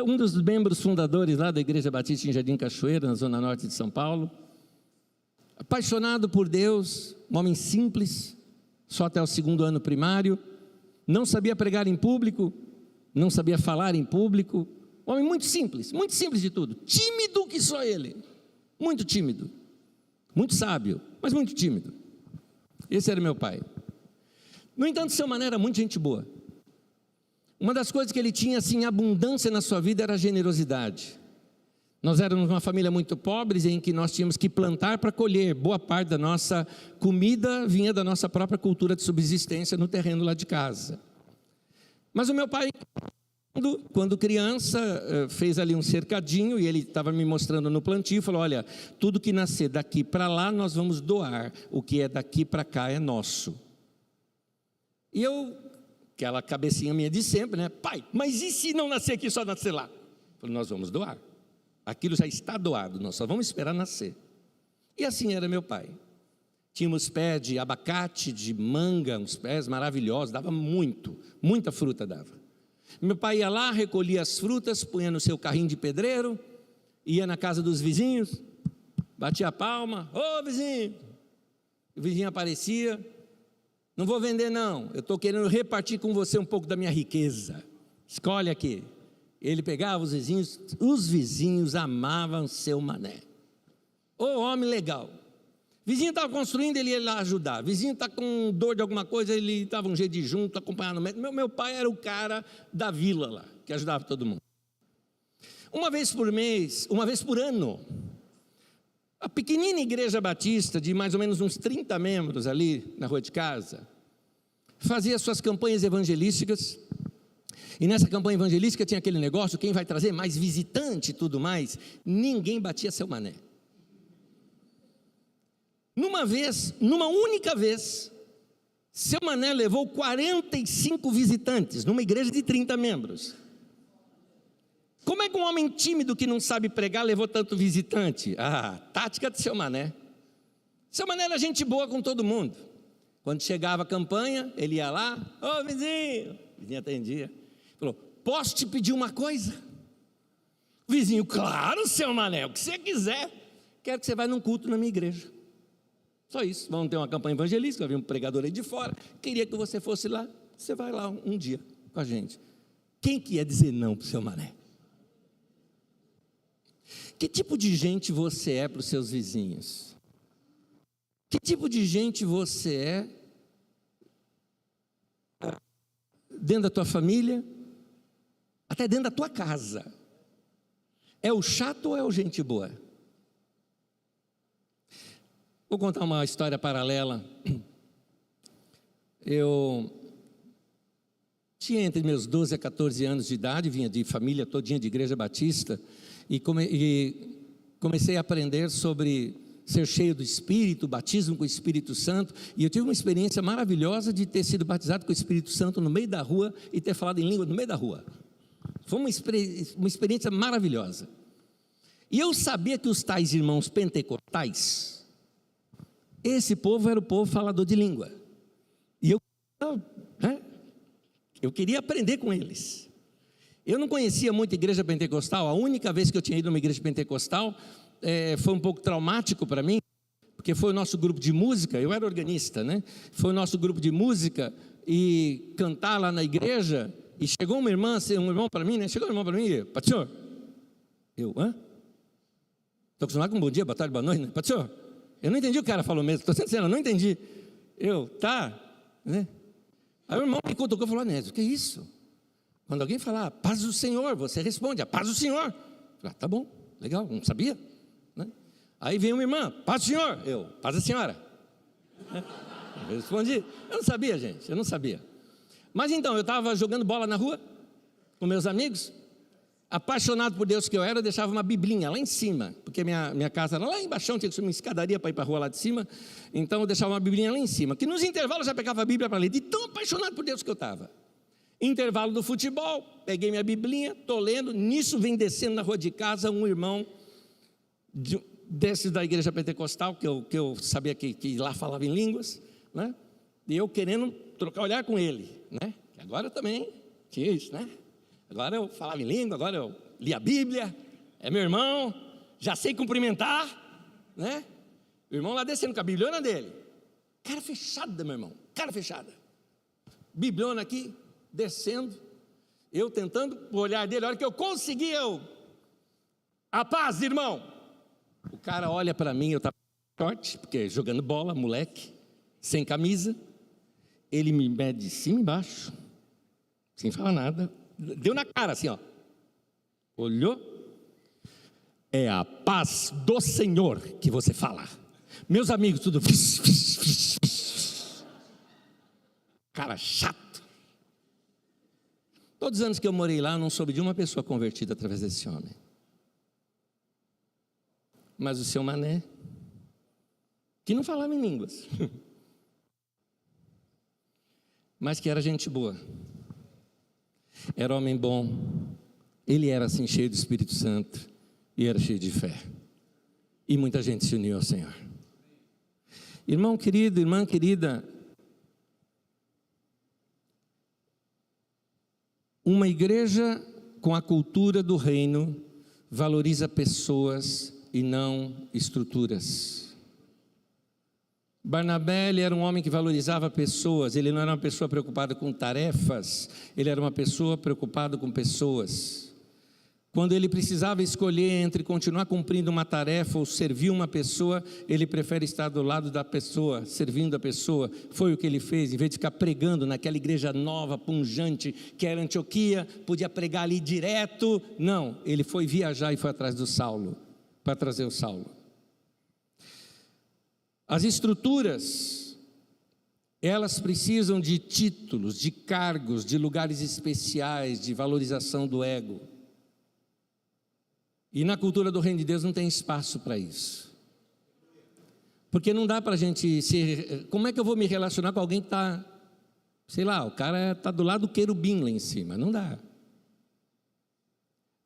um dos membros fundadores lá da Igreja Batista em Jardim Cachoeira, na zona norte de São Paulo, apaixonado por Deus, um homem simples, só até o 2º ano primário, não sabia pregar em público, não sabia falar em público, um homem muito simples de tudo, tímido que só ele, muito tímido, muito sábio, mas muito tímido. Esse era meu pai. No entanto, seu Mané era muito gente boa. Uma das coisas que ele tinha assim, abundância na sua vida era a generosidade. Nós éramos uma família muito pobre, em que nós tínhamos que plantar para colher. Boa parte da nossa comida vinha da nossa própria cultura de subsistência no terreno lá de casa. Mas o meu pai, quando criança, fez ali um cercadinho, e ele estava me mostrando no plantio, falou: olha, tudo que nascer daqui para lá nós vamos doar, o que é daqui para cá é nosso. E eu, aquela cabecinha minha de sempre, né? Pai, mas e se não nascer aqui, só nascer lá? Eu falei: nós vamos doar. Aquilo já está doado, nós só vamos esperar nascer. E assim era meu pai. Tínhamos pé de abacate, de manga, uns pés maravilhosos, dava muita fruta dava. Meu pai ia lá, recolhia as frutas, punha no seu carrinho de pedreiro, ia na casa dos vizinhos, batia a palma, ô vizinho, o vizinho aparecia, não vou vender não, eu estou querendo repartir com você um pouco da minha riqueza, escolhe aqui. Ele pegava os vizinhos amavam seu Mané, ô homem legal. Vizinho estava construindo, ele ia lá ajudar. Vizinho está com dor de alguma coisa, ele estava um jeito de junto, acompanhando o médico. Meu pai era o cara da vila lá, que ajudava todo mundo. Uma vez por mês, uma vez por ano, a pequenina igreja batista, de mais ou menos uns 30 membros ali na rua de casa, fazia suas campanhas evangelísticas. E nessa campanha evangelística tinha aquele negócio, quem vai trazer mais visitante e tudo mais, ninguém batia seu Mané. Numa única vez, seu Mané levou 45 visitantes, numa igreja de 30 membros. Como é que um homem tímido que não sabe pregar levou tanto visitante? Tática de seu Mané. Seu Mané era gente boa com todo mundo. Quando chegava a campanha, ele ia lá, ô vizinho, o vizinho atendia, falou, posso te pedir uma coisa? O vizinho, claro seu Mané, o que você quiser, quero que você vá num culto na minha igreja. Só isso, vamos ter uma campanha evangelística, vai vir um pregador aí de fora, queria que você fosse lá, você vai lá um dia com a gente. Quem que ia dizer não para o seu Mané? Que tipo de gente você é para os seus vizinhos? Que tipo de gente você é dentro da tua família, até dentro da tua casa? É o chato ou é o gente boa? Vou contar uma história paralela. Eu tinha entre meus 12 a 14 anos de idade, vinha de família todinha de igreja batista, e comecei a aprender sobre ser cheio do Espírito, batismo com o Espírito Santo, e eu tive uma experiência maravilhosa de ter sido batizado com o Espírito Santo no meio da rua e ter falado em língua no meio da rua. Foi uma experiência maravilhosa. E eu sabia que os tais irmãos pentecostais, esse povo era o povo falador de língua, e eu queria aprender com eles. Eu não conhecia muito igreja pentecostal. A única vez que eu tinha ido numa igreja pentecostal foi um pouco traumático para mim, porque foi o nosso grupo de música, eu era organista, né? Foi o nosso grupo de música, e cantar lá na igreja, e chegou um irmão para mim, né? Chegou um irmão para mim, pastor, eu, estou acostumado com bom dia, boa tarde, boa noite, né? Pastor, eu não entendi o que o cara falou mesmo, estou sendo sincero, eu não entendi. Né? Aí o irmão me cutucou e falou, Anésio, o que é isso? Quando alguém falar, paz do Senhor, você responde, a paz do Senhor. Eu falei, tá bom, legal, não sabia, né? Aí vem uma irmã, paz do Senhor, paz da senhora. Eu respondi, eu não sabia, gente, eu não sabia. Mas então, eu estava jogando bola na rua, com meus amigos, apaixonado por Deus que eu era, eu deixava uma biblinha lá em cima, porque minha casa era lá embaixo, tinha que subir uma escadaria para ir para a rua lá de cima, então eu deixava uma biblinha lá em cima, que nos intervalos eu já pegava a Bíblia para ler, de tão apaixonado por Deus que eu estava. Intervalo do futebol, peguei minha biblinha, estou lendo, nisso vem descendo na rua de casa um irmão desses da igreja pentecostal, que eu sabia que lá falava em línguas, né? E eu querendo trocar olhar com ele, né? Agora eu também tinha isso, né? Agora eu falava em língua, agora eu li a Bíblia, é meu irmão, já sei cumprimentar, né? O irmão lá descendo com a bibliona dele, cara fechada, meu irmão, cara fechada, bibliona aqui, descendo, eu tentando o olhar dele, a hora que eu consegui, a paz, irmão. O cara olha para mim, eu estava short, porque jogando bola, moleque, sem camisa, ele me mede de cima e embaixo, sem falar nada, deu na cara assim, olhou, é a paz do Senhor que você fala. Meus amigos, tudo, cara chato. Todos os anos que eu morei lá, eu não soube de uma pessoa convertida através desse homem. Mas o seu Mané, que não falava em línguas, mas que era gente boa, era homem bom, ele era assim cheio do Espírito Santo, e era cheio de fé, e muita gente se uniu ao Senhor. Irmão querido, irmã querida, Uma igreja com a cultura do reino valoriza pessoas e não estruturas. Barnabé, ele era um homem que valorizava pessoas, ele não era uma pessoa preocupada com tarefas, ele era uma pessoa preocupada com pessoas. Quando ele precisava escolher entre continuar cumprindo uma tarefa ou servir uma pessoa, ele prefere estar do lado da pessoa, servindo a pessoa. Foi o que ele fez, em vez de ficar pregando naquela igreja nova, pungente, que era Antioquia, podia pregar ali direto. Não, ele foi viajar e foi atrás do Saulo, para trazer o Saulo. As estruturas, elas precisam de títulos, de cargos, de lugares especiais, de valorização do ego. E na cultura do reino de Deus não tem espaço para isso. Porque não dá para a gente ser... Como é que eu vou me relacionar com alguém que está... Sei lá, o cara está do lado do querubim lá em cima. Não dá.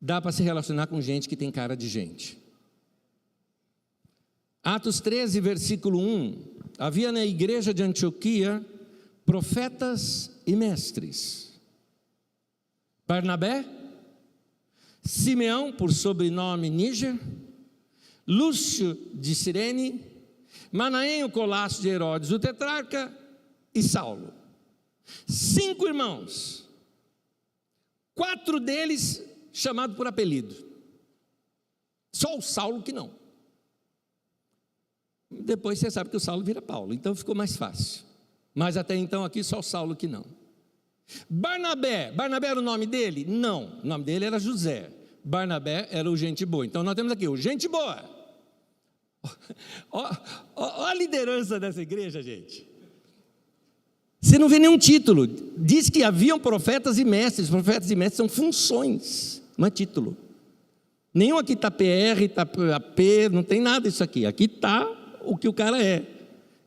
Dá para se relacionar com gente que tem cara de gente. Atos 13, versículo 1. Havia na igreja de Antioquia profetas e mestres. Barnabé, Simeão, por sobrenome Níger, Lúcio de Cirene, Manaém, o colasso de Herodes, o tetrarca, e Saulo. 5 irmãos, 4 deles chamados por apelido, só o Saulo que não. Depois você sabe que o Saulo vira Paulo, então ficou mais fácil, mas até então aqui só o Saulo que não. Barnabé era o nome dele? Não, o nome dele era José. Barnabé era o gente boa. Então nós temos aqui o gente boa. Olha a liderança dessa igreja, gente. Você não vê nenhum título. Diz que haviam profetas e mestres. Profetas e mestres são funções, não é título. Nenhum aqui está PR, está AP, não tem nada disso aqui. Aqui está o que o cara é.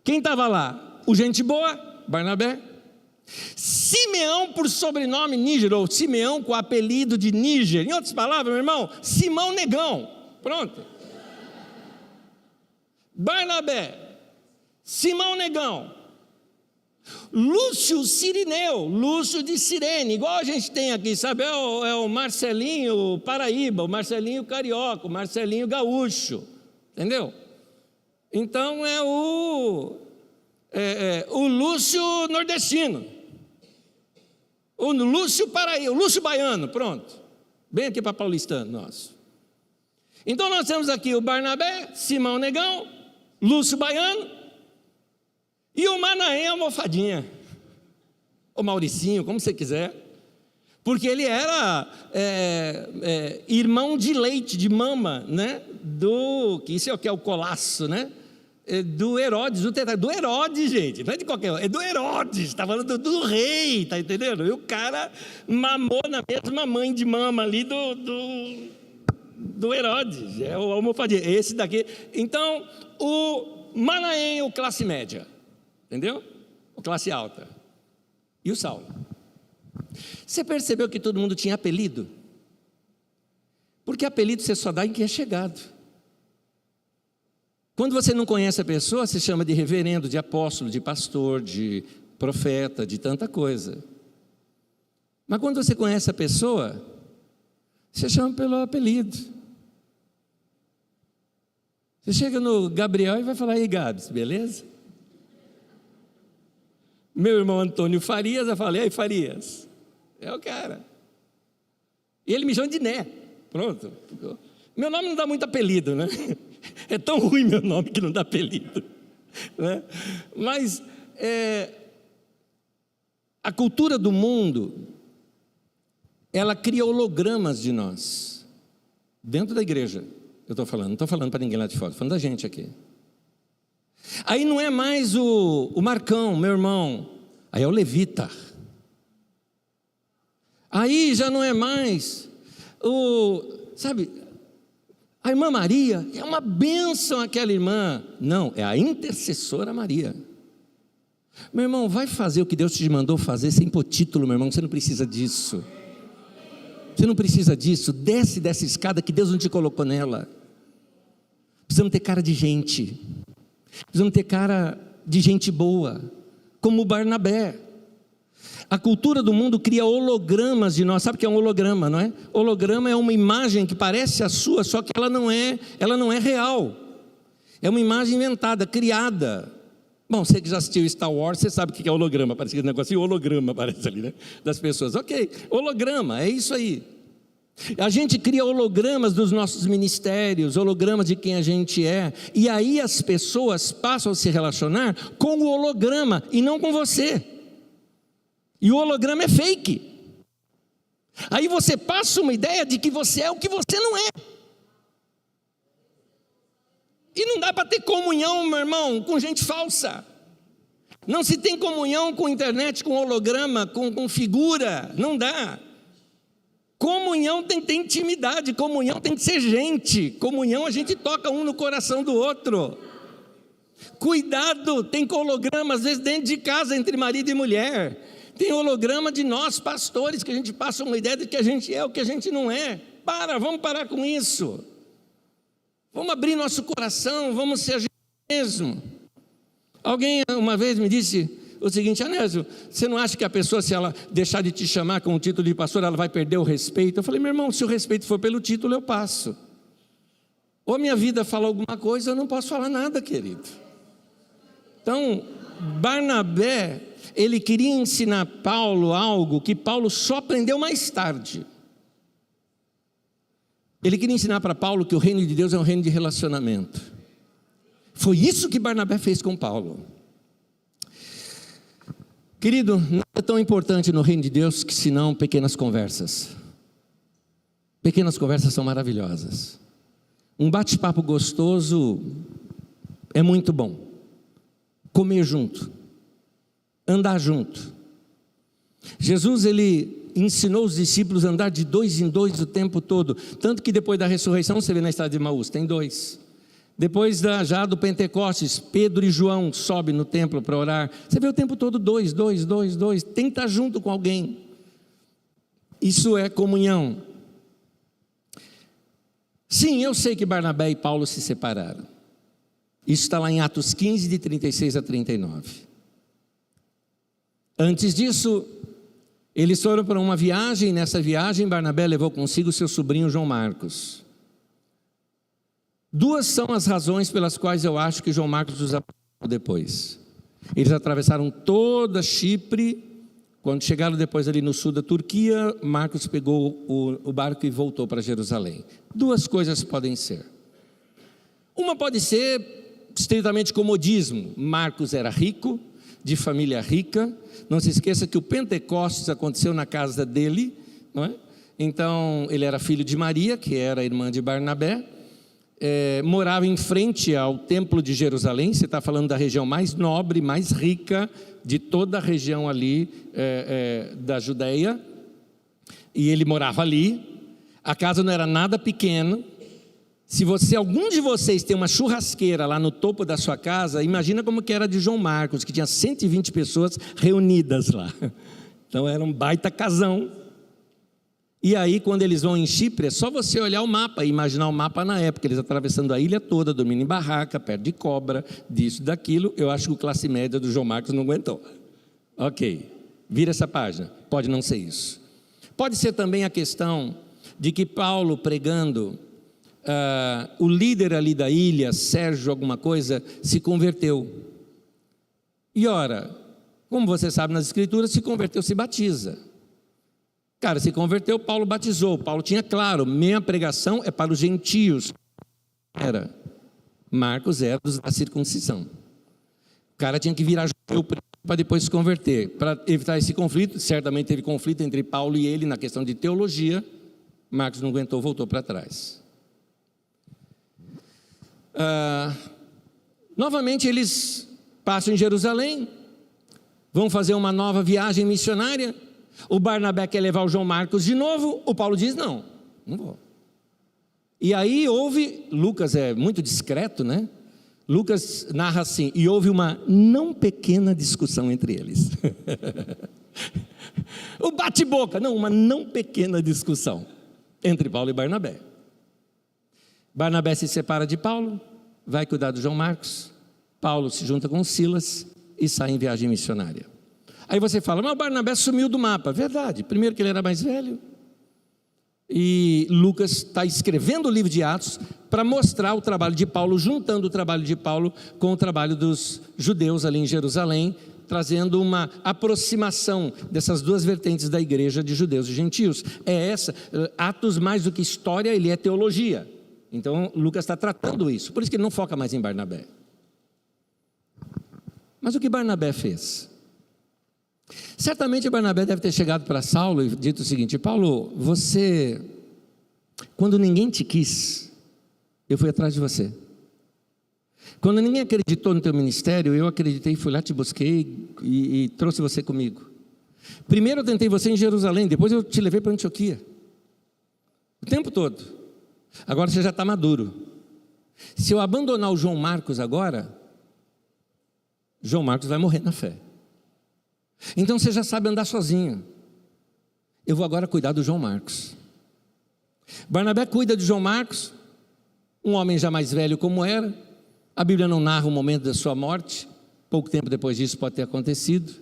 Quem estava lá? O gente boa, Barnabé. Simeão, por sobrenome Níger, ou Simeão com o apelido de Níger. Em outras palavras, meu irmão, Simão Negão. Pronto. Barnabé, Simão Negão. Lúcio Cirineu, Lúcio de Cirene, igual a gente tem aqui, sabe? É o Marcelinho Paraíba, o Marcelinho Carioca, o Marcelinho Gaúcho, entendeu? Então é o Lúcio Nordestino, o Lúcio Paraíba, o Lúcio Baiano, pronto, bem aqui para paulistano nosso. Então nós temos aqui o Barnabé, Simão Negão, Lúcio Baiano, e o Manaém Almofadinha, o Mauricinho, como você quiser, porque ele era irmão de leite, de mama, né? Isso é o que é o colasso, né? Do Herodes, do Herodes, gente, não é de qualquer um, é do Herodes, está falando do rei, tá entendendo? E o cara mamou na mesma mãe de mama ali do Herodes, é o almofadinha, esse daqui. Então, o Manaém, o classe média, entendeu? O classe alta. E o Saulo. Você percebeu que todo mundo tinha apelido? Porque apelido você só dá em quem é chegado. Quando você não conhece a pessoa, você chama de reverendo, de apóstolo, de pastor, de profeta, de tanta coisa. Mas quando você conhece a pessoa, você chama pelo apelido. Você chega no Gabriel e vai falar: "Ei, Gabs, beleza?" Meu irmão Antônio Farias, eu falei: "Ei, Farias." É o cara. E ele me chama de Né. Pronto. Meu nome não dá muito apelido, né? É tão ruim meu nome que não dá apelido, né? Mas a cultura do mundo, ela cria hologramas de nós dentro da igreja. Eu estou falando, não estou falando para ninguém lá de fora, estou falando da gente aqui. Aí não é mais o Marcão, meu irmão, aí é o Levita. Aí já não é mais sabe, a irmã Maria, é uma bênção aquela irmã. Não, é a intercessora Maria. Meu irmão, vai fazer o que Deus te mandou fazer sem pôr título, meu irmão, você não precisa disso. Você não precisa disso, desce dessa escada que Deus não te colocou nela. Precisamos ter cara de gente. Precisamos ter cara de gente boa, como o Barnabé. A cultura do mundo cria hologramas de nós. Sabe o que é um holograma, não é? Holograma é uma imagem que parece a sua, só que ela não é real. É uma imagem inventada, criada. Bom, você que já assistiu Star Wars, você sabe o que é holograma. Parece aquele negocinho, holograma aparece ali, né? Das pessoas. Ok, holograma, é isso aí. A gente cria hologramas dos nossos ministérios, hologramas de quem a gente é. E aí as pessoas passam a se relacionar com o holograma e não com você. E o holograma é fake. Aí você passa uma ideia de que você é o que você não é. E não dá para ter comunhão, meu irmão, com gente falsa. Não se tem comunhão com internet, com holograma, com figura. Não dá. Comunhão tem que ter intimidade. Comunhão tem que ser gente. Comunhão a gente toca um no coração do outro. Cuidado, tem holograma às vezes dentro de casa entre marido e mulher. Tem holograma de nós, pastores, que a gente passa uma ideia de que a gente é o que a gente não é. Vamos parar com isso. Vamos abrir nosso coração, vamos ser a gente mesmo. Alguém uma vez me disse o seguinte: Anésio, você não acha que a pessoa, se ela deixar de te chamar com o título de pastor, ela vai perder o respeito? Eu falei: meu irmão, se o respeito for pelo título, eu passo. Ou a minha vida fala alguma coisa, eu não posso falar nada, querido. Então, Barnabé, ele queria ensinar Paulo algo que Paulo só aprendeu mais tarde. Ele queria ensinar para Paulo que o reino de Deus é um reino de relacionamento. Foi isso que Barnabé fez com Paulo. Querido, nada é tão importante no reino de Deus que senão pequenas conversas. Pequenas conversas são maravilhosas. Um bate-papo gostoso é muito bom. Comer junto, andar junto. Jesus, ele ensinou os discípulos a andar de 2 em 2 o tempo todo, tanto que depois da ressurreição, você vê na estrada de Emaús, tem 2. Depois já do Pentecostes, Pedro e João sobem no templo para orar, você vê o tempo todo 2, tem que estar junto com alguém. Isso é comunhão. Sim, eu sei que Barnabé e Paulo se separaram. Isso está lá em Atos 15, de 36 a 39. Antes disso, eles foram para uma viagem. Nessa viagem, Barnabé levou consigo seu sobrinho João Marcos. 2 são as razões pelas quais eu acho que João Marcos os abençoou depois. Eles atravessaram toda Chipre. Quando chegaram depois ali no sul da Turquia, Marcos pegou o barco e voltou para Jerusalém. 2 coisas podem ser. Uma pode ser estritamente comodismo. Marcos era rico, de família rica. Não se esqueça que o Pentecostes aconteceu na casa dele, não é? Então ele era filho de Maria, que era irmã de Barnabé, morava em frente ao templo de Jerusalém. Você está falando da região mais nobre, mais rica de toda a região ali da Judeia, e ele morava ali. A casa não era nada pequena. Se algum de vocês tem uma churrasqueira lá no topo da sua casa, imagina como que era de João Marcos, que tinha 120 pessoas reunidas lá. Então era um baita casão. E aí quando eles vão em Chipre, é só você olhar o mapa e imaginar o mapa na época, eles atravessando a ilha toda, dormindo em barraca, perto de cobra, disso, daquilo. Eu acho que o classe média do João Marcos não aguentou. Ok, vira essa página. Pode não ser isso. Pode ser também a questão de que Paulo pregando, o líder ali da ilha, Sérgio alguma coisa, se converteu. E ora, como você sabe nas escrituras, se converteu, se batiza. Cara, se converteu, Paulo batizou. Paulo tinha claro, minha pregação é para os gentios. Marcos era da circuncisão. O cara tinha que virar judeu para depois se converter. Para evitar esse conflito, certamente teve conflito entre Paulo e ele na questão de teologia. Marcos não aguentou, voltou para trás. Novamente eles passam em Jerusalém, vão fazer uma nova viagem missionária. O Barnabé quer levar o João Marcos de novo. O Paulo diz: não vou. E aí Lucas é muito discreto, né? Lucas narra assim: e houve uma não pequena discussão entre eles. O bate-boca, uma não pequena discussão entre Paulo e Barnabé. Barnabé se separa de Paulo, vai cuidar do João Marcos. Paulo se junta com Silas e sai em viagem missionária. Aí você fala, mas o Barnabé sumiu do mapa. Verdade, primeiro que ele era mais velho. E Lucas está escrevendo o livro de Atos para mostrar o trabalho de Paulo, juntando o trabalho de Paulo com o trabalho dos judeus ali em Jerusalém, trazendo uma aproximação dessas duas vertentes da igreja de judeus e gentios. É essa, Atos mais do que história, ele é teologia. Então Lucas está tratando isso, por isso que ele não foca mais em Barnabé. Mas o que Barnabé fez? Certamente Barnabé deve ter chegado para Saulo e dito o seguinte: Paulo, você, quando ninguém te quis, eu fui atrás de você. Quando ninguém acreditou no teu ministério, eu acreditei, fui lá, te busquei e trouxe você comigo. Primeiro eu tentei você em Jerusalém, depois eu te levei para Antioquia. O tempo todo. Agora você já está maduro. Se eu abandonar o João Marcos agora, João Marcos vai morrer na fé. Então você já sabe andar sozinho. Eu vou agora cuidar do João Marcos. Barnabé cuida de João Marcos, um homem já mais velho como era. A Bíblia não narra o momento da sua morte, pouco tempo depois disso pode ter acontecido.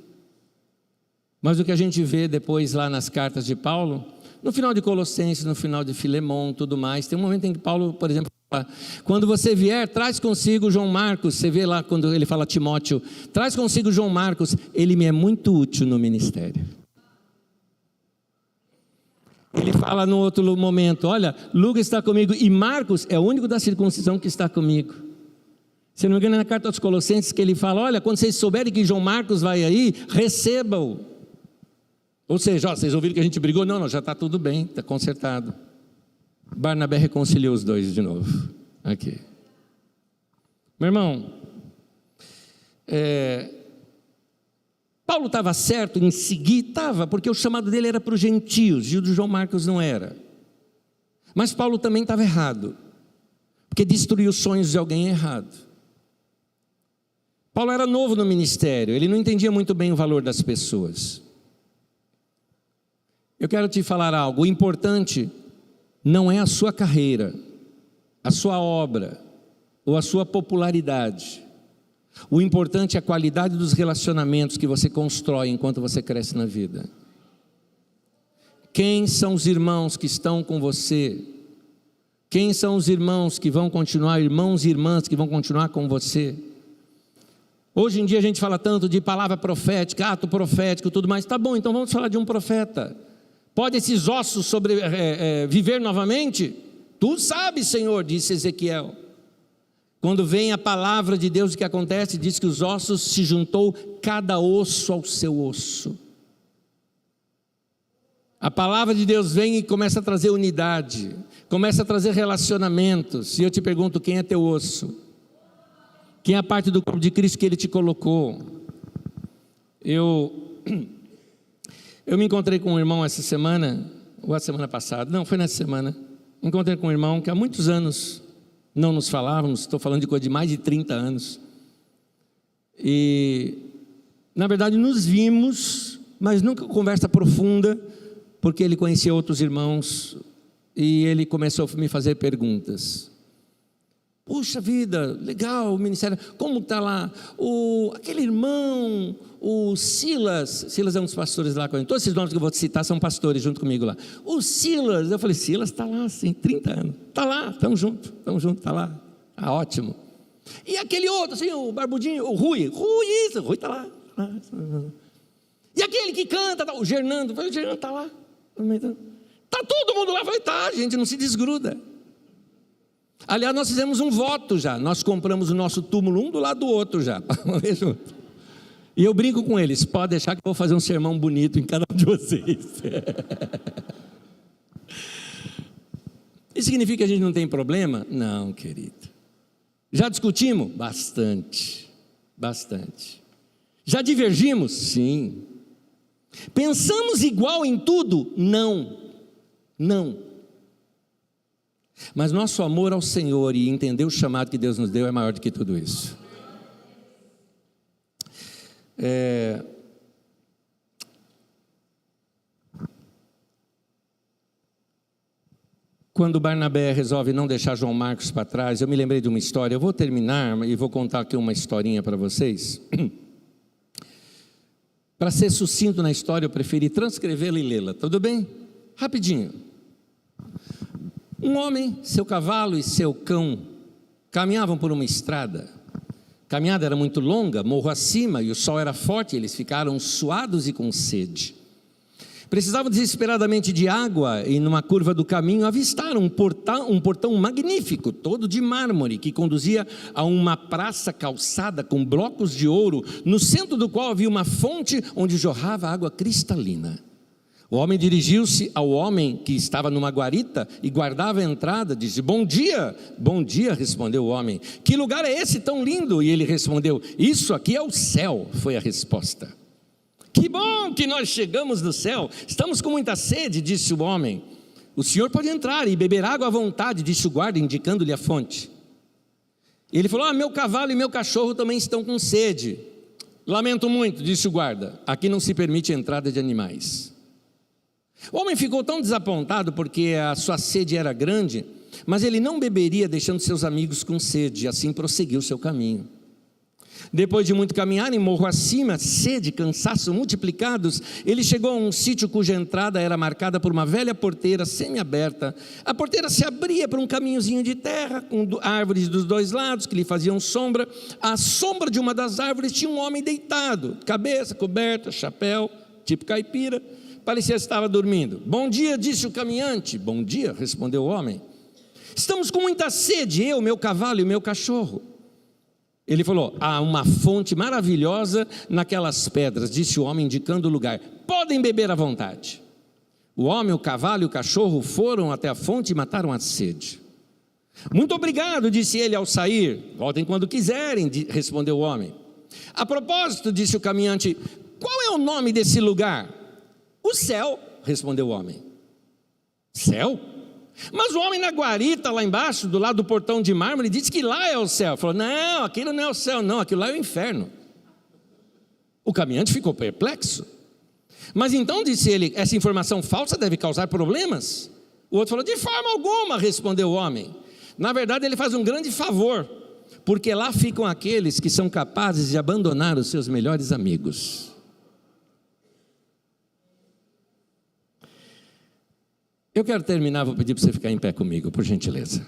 Mas o que a gente vê depois lá nas cartas de Paulo, no final de Colossenses, no final de Filemão, tudo mais, tem um momento em que Paulo, por exemplo, fala, quando você vier, traz consigo João Marcos. Você vê lá quando ele fala a Timóteo, traz consigo João Marcos, ele me é muito útil no ministério. Ele fala no outro momento, olha, Lucas está comigo e Marcos é o único da circuncisão que está comigo. Se não me engano, é na carta aos Colossenses que ele fala, olha, quando vocês souberem que João Marcos vai aí, recebam. Ou seja, ó, vocês ouviram que a gente brigou? Não, já está tudo bem, está consertado. Barnabé reconciliou os dois de novo. Aqui. Meu irmão, Paulo estava certo em seguir? Estava, porque o chamado dele era para os gentios, e o de João Marcos não era. Mas Paulo também estava errado, porque destruiu os sonhos de alguém errado. Paulo era novo no ministério, ele não entendia muito bem o valor das pessoas. Eu quero te falar algo, o importante não é a sua carreira, a sua obra ou a sua popularidade. O importante é a qualidade dos relacionamentos que você constrói enquanto você cresce na vida. Quem são os irmãos que estão com você? Quem são os irmãos que vão continuar, irmãos e irmãs que vão continuar com você? Hoje em dia a gente fala tanto de palavra profética, ato profético, tudo mais. Tá bom, então vamos falar de um profeta. Pode esses ossos viver novamente? Tu sabes, Senhor, disse Ezequiel. Quando vem a palavra de Deus, o que acontece? Diz que os ossos se juntou cada osso ao seu osso. A palavra de Deus vem e começa a trazer unidade, começa a trazer relacionamentos. E eu te pergunto, quem é teu osso? Quem é a parte do corpo de Cristo que Ele te colocou? Eu me encontrei com um irmão essa semana, ou a semana passada, não, foi nessa semana. Encontrei com um irmão que há muitos anos não nos falávamos, estou falando de coisa de mais de 30 anos. E, na verdade, nos vimos, mas nunca conversa profunda, porque ele conhecia outros irmãos e ele começou a me fazer perguntas. Puxa vida, legal o ministério, como está lá? Aquele irmão, o Silas é um dos pastores lá, todos esses nomes que eu vou te citar são pastores junto comigo lá. O Silas, eu falei, Silas está lá, assim, 30 anos, está lá, estamos juntos, está lá, ótimo. E aquele outro, assim, o barbudinho, o Rui está lá. E aquele que canta, o Gernando, o Gernando está lá. Está todo mundo lá, eu falei, tá, a gente não se desgruda. Aliás, nós fizemos um voto já, nós compramos o nosso túmulo um do lado do outro já, e eu brinco com eles, pode deixar que eu vou fazer um sermão bonito em cada um de vocês. Isso significa que a gente não tem problema? Não, querido. Já discutimos? Bastante. Já divergimos? Sim. Pensamos igual em tudo? Não. Mas nosso amor ao Senhor e entender o chamado que Deus nos deu é maior do que tudo isso. Quando Barnabé resolve não deixar João Marcos para trás, eu me lembrei de uma história. Eu vou terminar e vou contar aqui uma historinha para vocês. Para ser sucinto na história, eu preferi transcrevê-la e lê-la, tudo bem? Rapidinho. Um homem, seu cavalo e seu cão caminhavam por uma estrada. A caminhada era muito longa, morro acima, e o sol era forte, eles ficaram suados e com sede. Precisavam desesperadamente de água, e numa curva do caminho avistaram um portão magnífico, todo de mármore, que conduzia a uma praça calçada com blocos de ouro, no centro do qual havia uma fonte onde jorrava água cristalina. O homem dirigiu-se ao homem que estava numa guarita e guardava a entrada, disse: bom dia, respondeu o homem. Que lugar é esse tão lindo? E ele respondeu: isso aqui é o céu, foi a resposta. Que bom que nós chegamos no céu, estamos com muita sede, disse o homem. O senhor pode entrar e beber água à vontade, disse o guarda, indicando-lhe a fonte. Ele falou: meu cavalo e meu cachorro também estão com sede. Lamento muito, disse o guarda, aqui não se permite a entrada de animais. O homem ficou tão desapontado porque a sua sede era grande, mas ele não beberia deixando seus amigos com sede, e assim prosseguiu seu caminho. Depois de muito caminhar em morro acima, sede e cansaço multiplicados, ele chegou a um sítio cuja entrada era marcada por uma velha porteira semi-aberta. A porteira se abria para um caminhozinho de terra, com árvores dos dois lados que lhe faziam sombra. À sombra de uma das árvores tinha um homem deitado, cabeça coberta, chapéu, tipo caipira. Parecia que estava dormindo. Bom dia, disse o caminhante. Bom dia, respondeu o homem. Estamos com muita sede, eu, meu cavalo e o meu cachorro. Ele falou: há uma fonte maravilhosa naquelas pedras, disse o homem, indicando o lugar. Podem beber à vontade. O homem, o cavalo e o cachorro foram até a fonte e mataram a sede. Muito obrigado, disse ele ao sair. Voltem quando quiserem, respondeu o homem. A propósito, disse o caminhante, qual é o nome desse lugar? O céu, respondeu o homem. Céu? Mas o homem na guarita lá embaixo, do lado do portão de mármore, disse que lá é o céu. Falou: não, aquilo não é o céu não, aquilo lá é o inferno. O caminhante ficou perplexo. Mas então, disse ele, essa informação falsa deve causar problemas? O outro falou: de forma alguma, respondeu o homem. Na verdade, ele faz um grande favor, porque lá ficam aqueles que são capazes de abandonar os seus melhores amigos. Eu quero terminar, vou pedir para você ficar em pé comigo, por gentileza.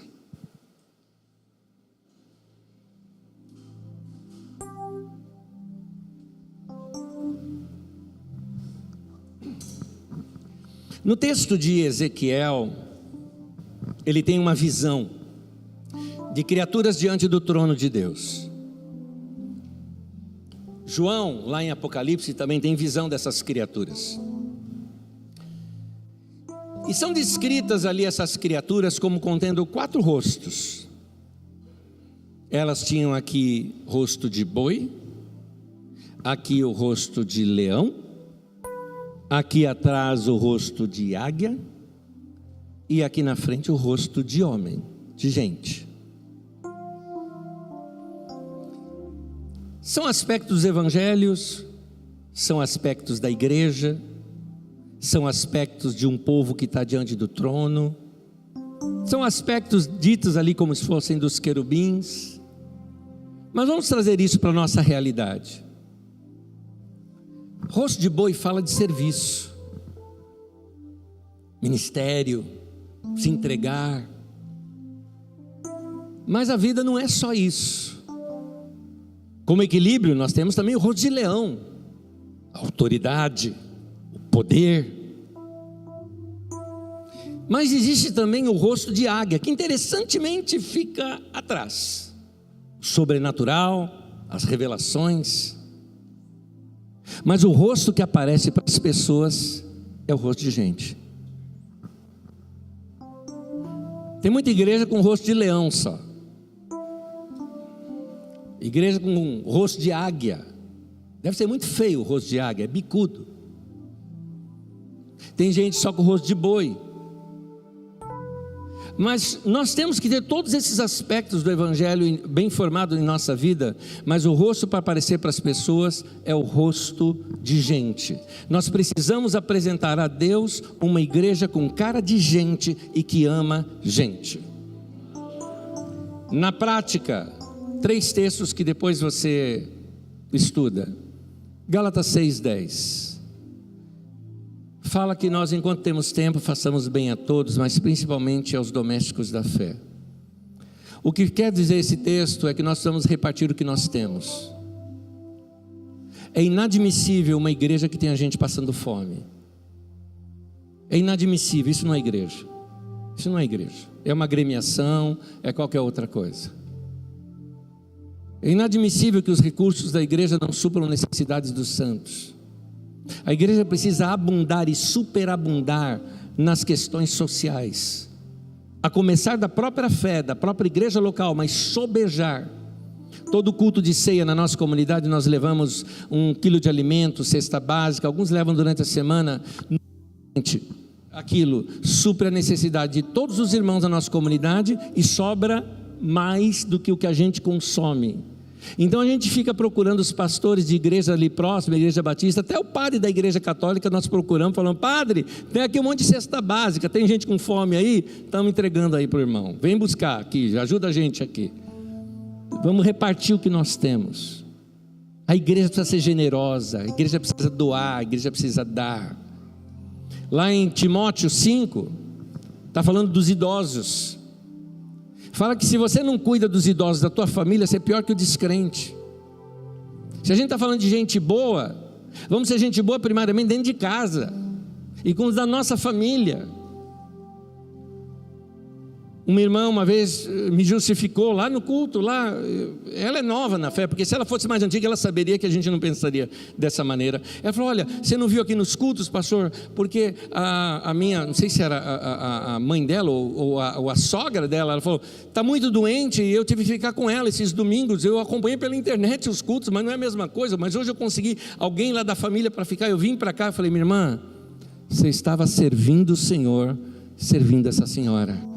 No texto de Ezequiel, ele tem uma visão de criaturas diante do trono de Deus. João, lá em Apocalipse, também tem visão dessas criaturas. E são descritas ali essas criaturas como contendo 4 rostos. Elas tinham aqui rosto de boi, aqui o rosto de leão, aqui atrás o rosto de águia, e aqui na frente o rosto de homem, de gente. São aspectos dos evangelhos, são aspectos da igreja, são aspectos de um povo que está diante do trono, são aspectos ditos ali como se fossem dos querubins, mas vamos trazer isso para a nossa realidade. Rosto de boi fala de serviço, ministério, se entregar, mas a vida não é só isso. Como equilíbrio, nós temos também o rosto de leão, a autoridade, o poder. Mas existe também o rosto de águia, que interessantemente fica atrás. O sobrenatural, as revelações. Mas o rosto que aparece para as pessoas é o rosto de gente. Tem muita igreja com rosto de leão só. Igreja com um rosto de águia. Deve ser muito feio o rosto de águia, é bicudo. Tem gente só com o rosto de boi. Mas nós temos que ter todos esses aspectos do evangelho bem formado em nossa vida. Mas o rosto para aparecer para as pessoas é o rosto de gente. Nós precisamos apresentar a Deus uma igreja com cara de gente e que ama gente. Na prática, 3 textos que depois você estuda. Gálatas 6:10 fala que nós, enquanto temos tempo, façamos bem a todos, mas principalmente aos domésticos da fé. O que quer dizer esse texto é que nós precisamos repartir o que nós temos. É inadmissível uma igreja que tenha gente passando fome. É inadmissível, isso não é igreja. Isso não é igreja. É uma agremiação, é qualquer outra coisa. É inadmissível que os recursos da igreja não supram necessidades dos santos. A igreja precisa abundar e superabundar nas questões sociais, a começar da própria fé, da própria igreja local, mas sobejar. Todo culto de ceia na nossa comunidade nós levamos 1 quilo de alimento, cesta básica, alguns levam durante a semana. Aquilo supre a necessidade de todos os irmãos da nossa comunidade e sobra mais do que o que a gente consome. Então a gente fica procurando os pastores de igreja ali próxima, igreja batista, até o padre da igreja católica nós procuramos, falando: padre, tem aqui um monte de cesta básica, tem gente com fome aí, estamos entregando aí para o irmão, vem buscar aqui, ajuda a gente aqui, vamos repartir o que nós temos. A igreja precisa ser generosa, a igreja precisa doar, a igreja precisa dar. Lá em Timóteo 5, está falando dos idosos. Fala que se você não cuida dos idosos da tua família, você é pior que o descrente. Se a gente está falando de gente boa, vamos ser gente boa primariamente dentro de casa e com os da nossa família. Uma irmã uma vez me justificou lá no culto, lá, ela é nova na fé, porque se ela fosse mais antiga, ela saberia que a gente não pensaria dessa maneira. Ela falou: olha, você não viu aqui nos cultos, pastor, porque a minha, não sei se era a mãe dela ou a sogra dela, ela falou: está muito doente e eu tive que ficar com ela esses domingos, eu acompanhei pela internet os cultos, mas não é a mesma coisa, mas hoje eu consegui alguém lá da família para ficar, eu vim para cá. Eu falei: minha irmã, você estava servindo o Senhor, servindo essa senhora.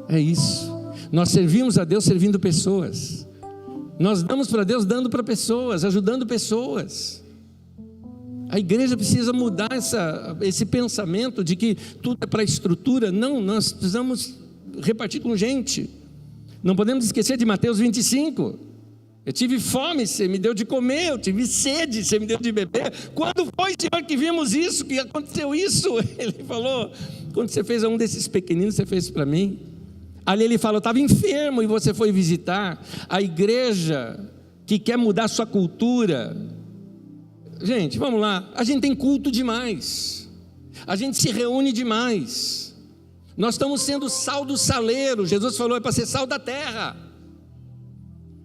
É isso, nós servimos a Deus servindo pessoas, nós damos para Deus dando para pessoas, ajudando pessoas. A igreja precisa mudar esse pensamento de que tudo é para a estrutura. Não, nós precisamos repartir com gente. Não podemos esquecer de Mateus 25, eu tive fome, você me deu de comer, eu tive sede, você me deu de beber. Quando foi, Senhor, que vimos isso, que aconteceu isso? Ele falou: quando você fez a um desses pequeninos, você fez para mim. Ali ele fala: eu estava enfermo e você foi visitar. A igreja que quer mudar sua cultura, gente, vamos lá, a gente tem culto demais, a gente se reúne demais, nós estamos sendo sal do saleiro. Jesus falou: é para ser sal da terra.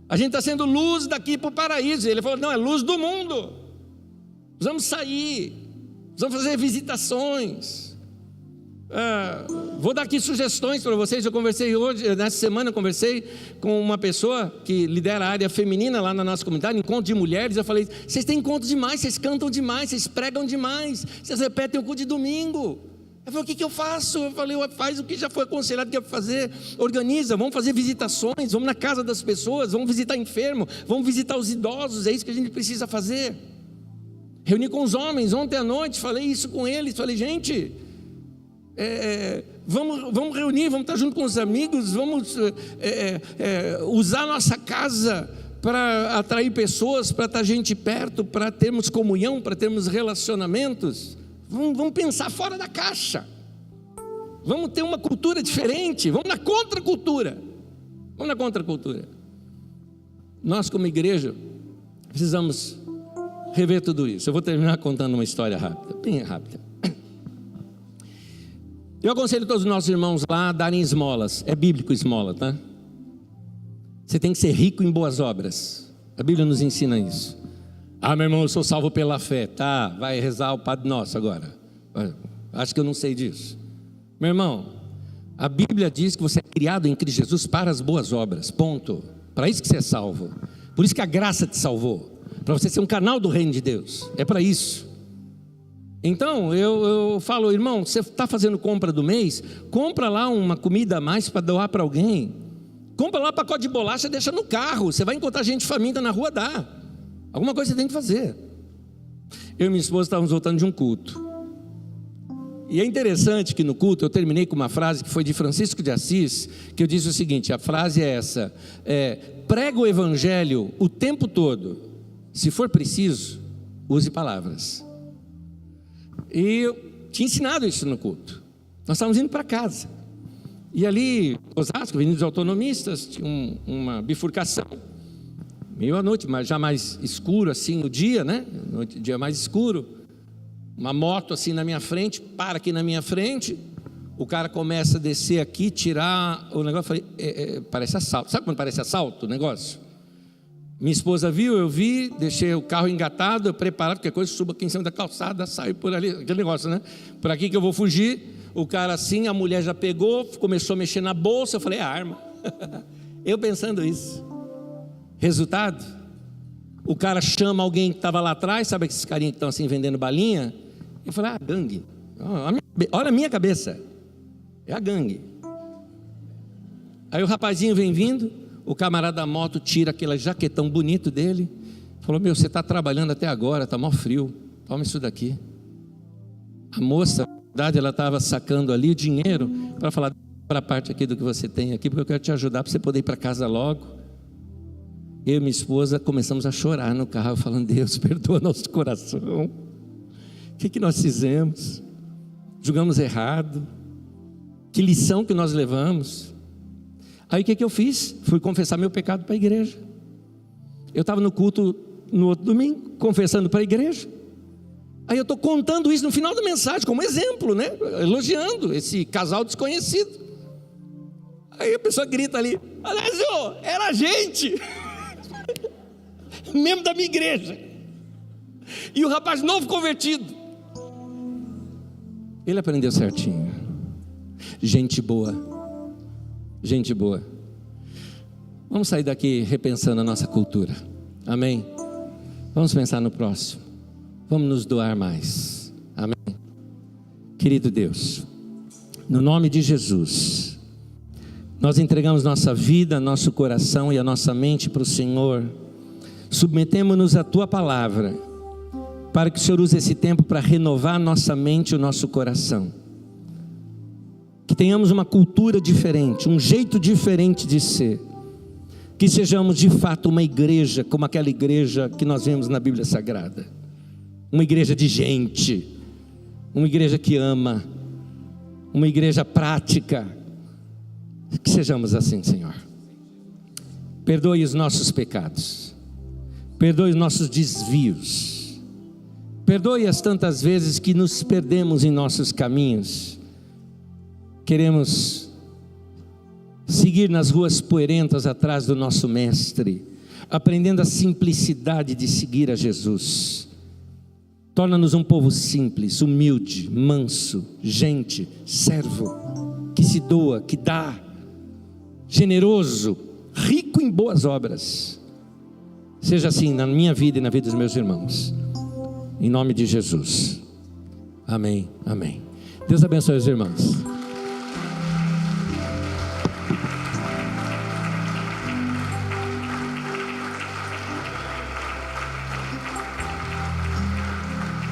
A gente está sendo luz daqui para o paraíso. Ele falou: não, é luz do mundo. Precisamos sair, precisamos fazer visitações. Vou dar aqui sugestões para vocês. Eu conversei hoje, nessa semana eu conversei com uma pessoa que lidera a área feminina lá na nossa comunidade, encontro de mulheres. Eu falei: vocês têm encontro demais, vocês cantam demais, vocês pregam demais, vocês repetem o culto de domingo. Eu falei: o que eu faço? Eu falei: faz o que já foi aconselhado que é fazer, organiza, vamos fazer visitações, vamos na casa das pessoas, vamos visitar enfermo, vamos visitar os idosos. É isso que a gente precisa fazer. Reuni com os homens ontem à noite, falei isso com eles, falei: gente, vamos reunir, vamos estar junto com os amigos, vamos usar a nossa casa para atrair pessoas, para estar gente perto, para termos comunhão, para termos relacionamentos. Vamos pensar fora da caixa, vamos ter uma cultura diferente, vamos na contracultura. Nós como igreja precisamos rever tudo isso. Eu vou terminar contando uma história rápida, bem rápida. Eu aconselho todos os nossos irmãos lá a darem esmolas. É bíblico esmola, tá? Você tem que ser rico em boas obras. A Bíblia nos ensina isso. Ah, meu irmão, eu sou salvo pela fé. Tá, vai rezar o Padre Nosso agora. Acho que eu não sei disso. Meu irmão, a Bíblia diz que você é criado em Cristo Jesus para as boas obras. Ponto. Para isso que você é salvo. Por isso que a graça te salvou. Para você ser um canal do reino de Deus. É para isso. Então eu falo: irmão, você está fazendo compra do mês, compra lá uma comida a mais para doar para alguém, compra lá um pacote de bolacha, deixa no carro, você vai encontrar gente faminta na rua, dá, alguma coisa você tem que fazer. Eu e minha esposa estávamos voltando de um culto, e é interessante que no culto eu terminei com uma frase que foi de Francisco de Assis, que eu disse o seguinte, a frase é essa: prega o evangelho o tempo todo, se for preciso, use palavras. E eu tinha ensinado isso no culto. Nós estávamos indo para casa. E ali, Osasco, Avenida dos Autonomistas, tinha uma bifurcação. Meio à noite, mas já mais escuro assim o dia, né? Dia mais escuro. Uma moto assim na minha frente, para aqui na minha frente. O cara começa a descer aqui, tirar o negócio. Eu falei, parece assalto. Sabe quando parece assalto o negócio? Minha esposa viu, eu vi, deixei o carro engatado, eu preparado, qualquer coisa, subo aqui em cima da calçada, saio por ali, aquele negócio, né? Por aqui que eu vou fugir. O cara assim, a mulher já pegou, começou a mexer na bolsa. Eu falei, arma. Eu pensando isso. Resultado, o cara chama alguém que estava lá atrás, sabe esses carinhas que estão assim vendendo balinha? Eu falei, gangue. Olha a minha cabeça. É a gangue. Aí o rapazinho vem vindo, o camarada da moto tira aquele jaquetão bonito dele, falou, você está trabalhando até agora, está mó frio, toma isso daqui. A moça, na verdade, ela estava sacando ali o dinheiro para falar, para a parte aqui do que você tem aqui, porque eu quero te ajudar para você poder ir para casa logo. Eu e minha esposa começamos a chorar no carro, falando, Deus, perdoa nosso coração. O que nós fizemos? Julgamos errado. Que lição que nós levamos? Aí o que eu fiz? Fui confessar meu pecado para a igreja. Eu estava no culto no outro domingo, confessando para a igreja. Aí eu estou contando isso no final da mensagem, como exemplo, né? Elogiando esse casal desconhecido. Aí a pessoa grita ali, Alessio, era a gente, membro da minha igreja. E o rapaz novo convertido, ele aprendeu certinho. Gente boa. Gente boa. Vamos sair daqui repensando a nossa cultura. Amém? Vamos pensar no próximo. Vamos nos doar mais. Amém? Querido Deus, no nome de Jesus, nós entregamos nossa vida, nosso coração e a nossa mente para o Senhor. Submetemos-nos à Tua palavra, para que o Senhor use esse tempo para renovar nossa mente e o nosso coração. Que tenhamos uma cultura diferente, um jeito diferente de ser. Que sejamos de fato uma igreja, como aquela igreja que nós vemos na Bíblia Sagrada. Uma igreja de gente, uma igreja que ama, uma igreja prática. Que sejamos assim, Senhor. Perdoe os nossos pecados, perdoe os nossos desvios, perdoe as tantas vezes que nos perdemos em nossos caminhos. Queremos seguir nas ruas poeirentas atrás do nosso Mestre, aprendendo a simplicidade de seguir a Jesus. Torna-nos um povo simples, humilde, manso, gente, servo, que se doa, que dá, generoso, rico em boas obras. Seja assim na minha vida e na vida dos meus irmãos, em nome de Jesus. Amém, amém. Deus abençoe os irmãos.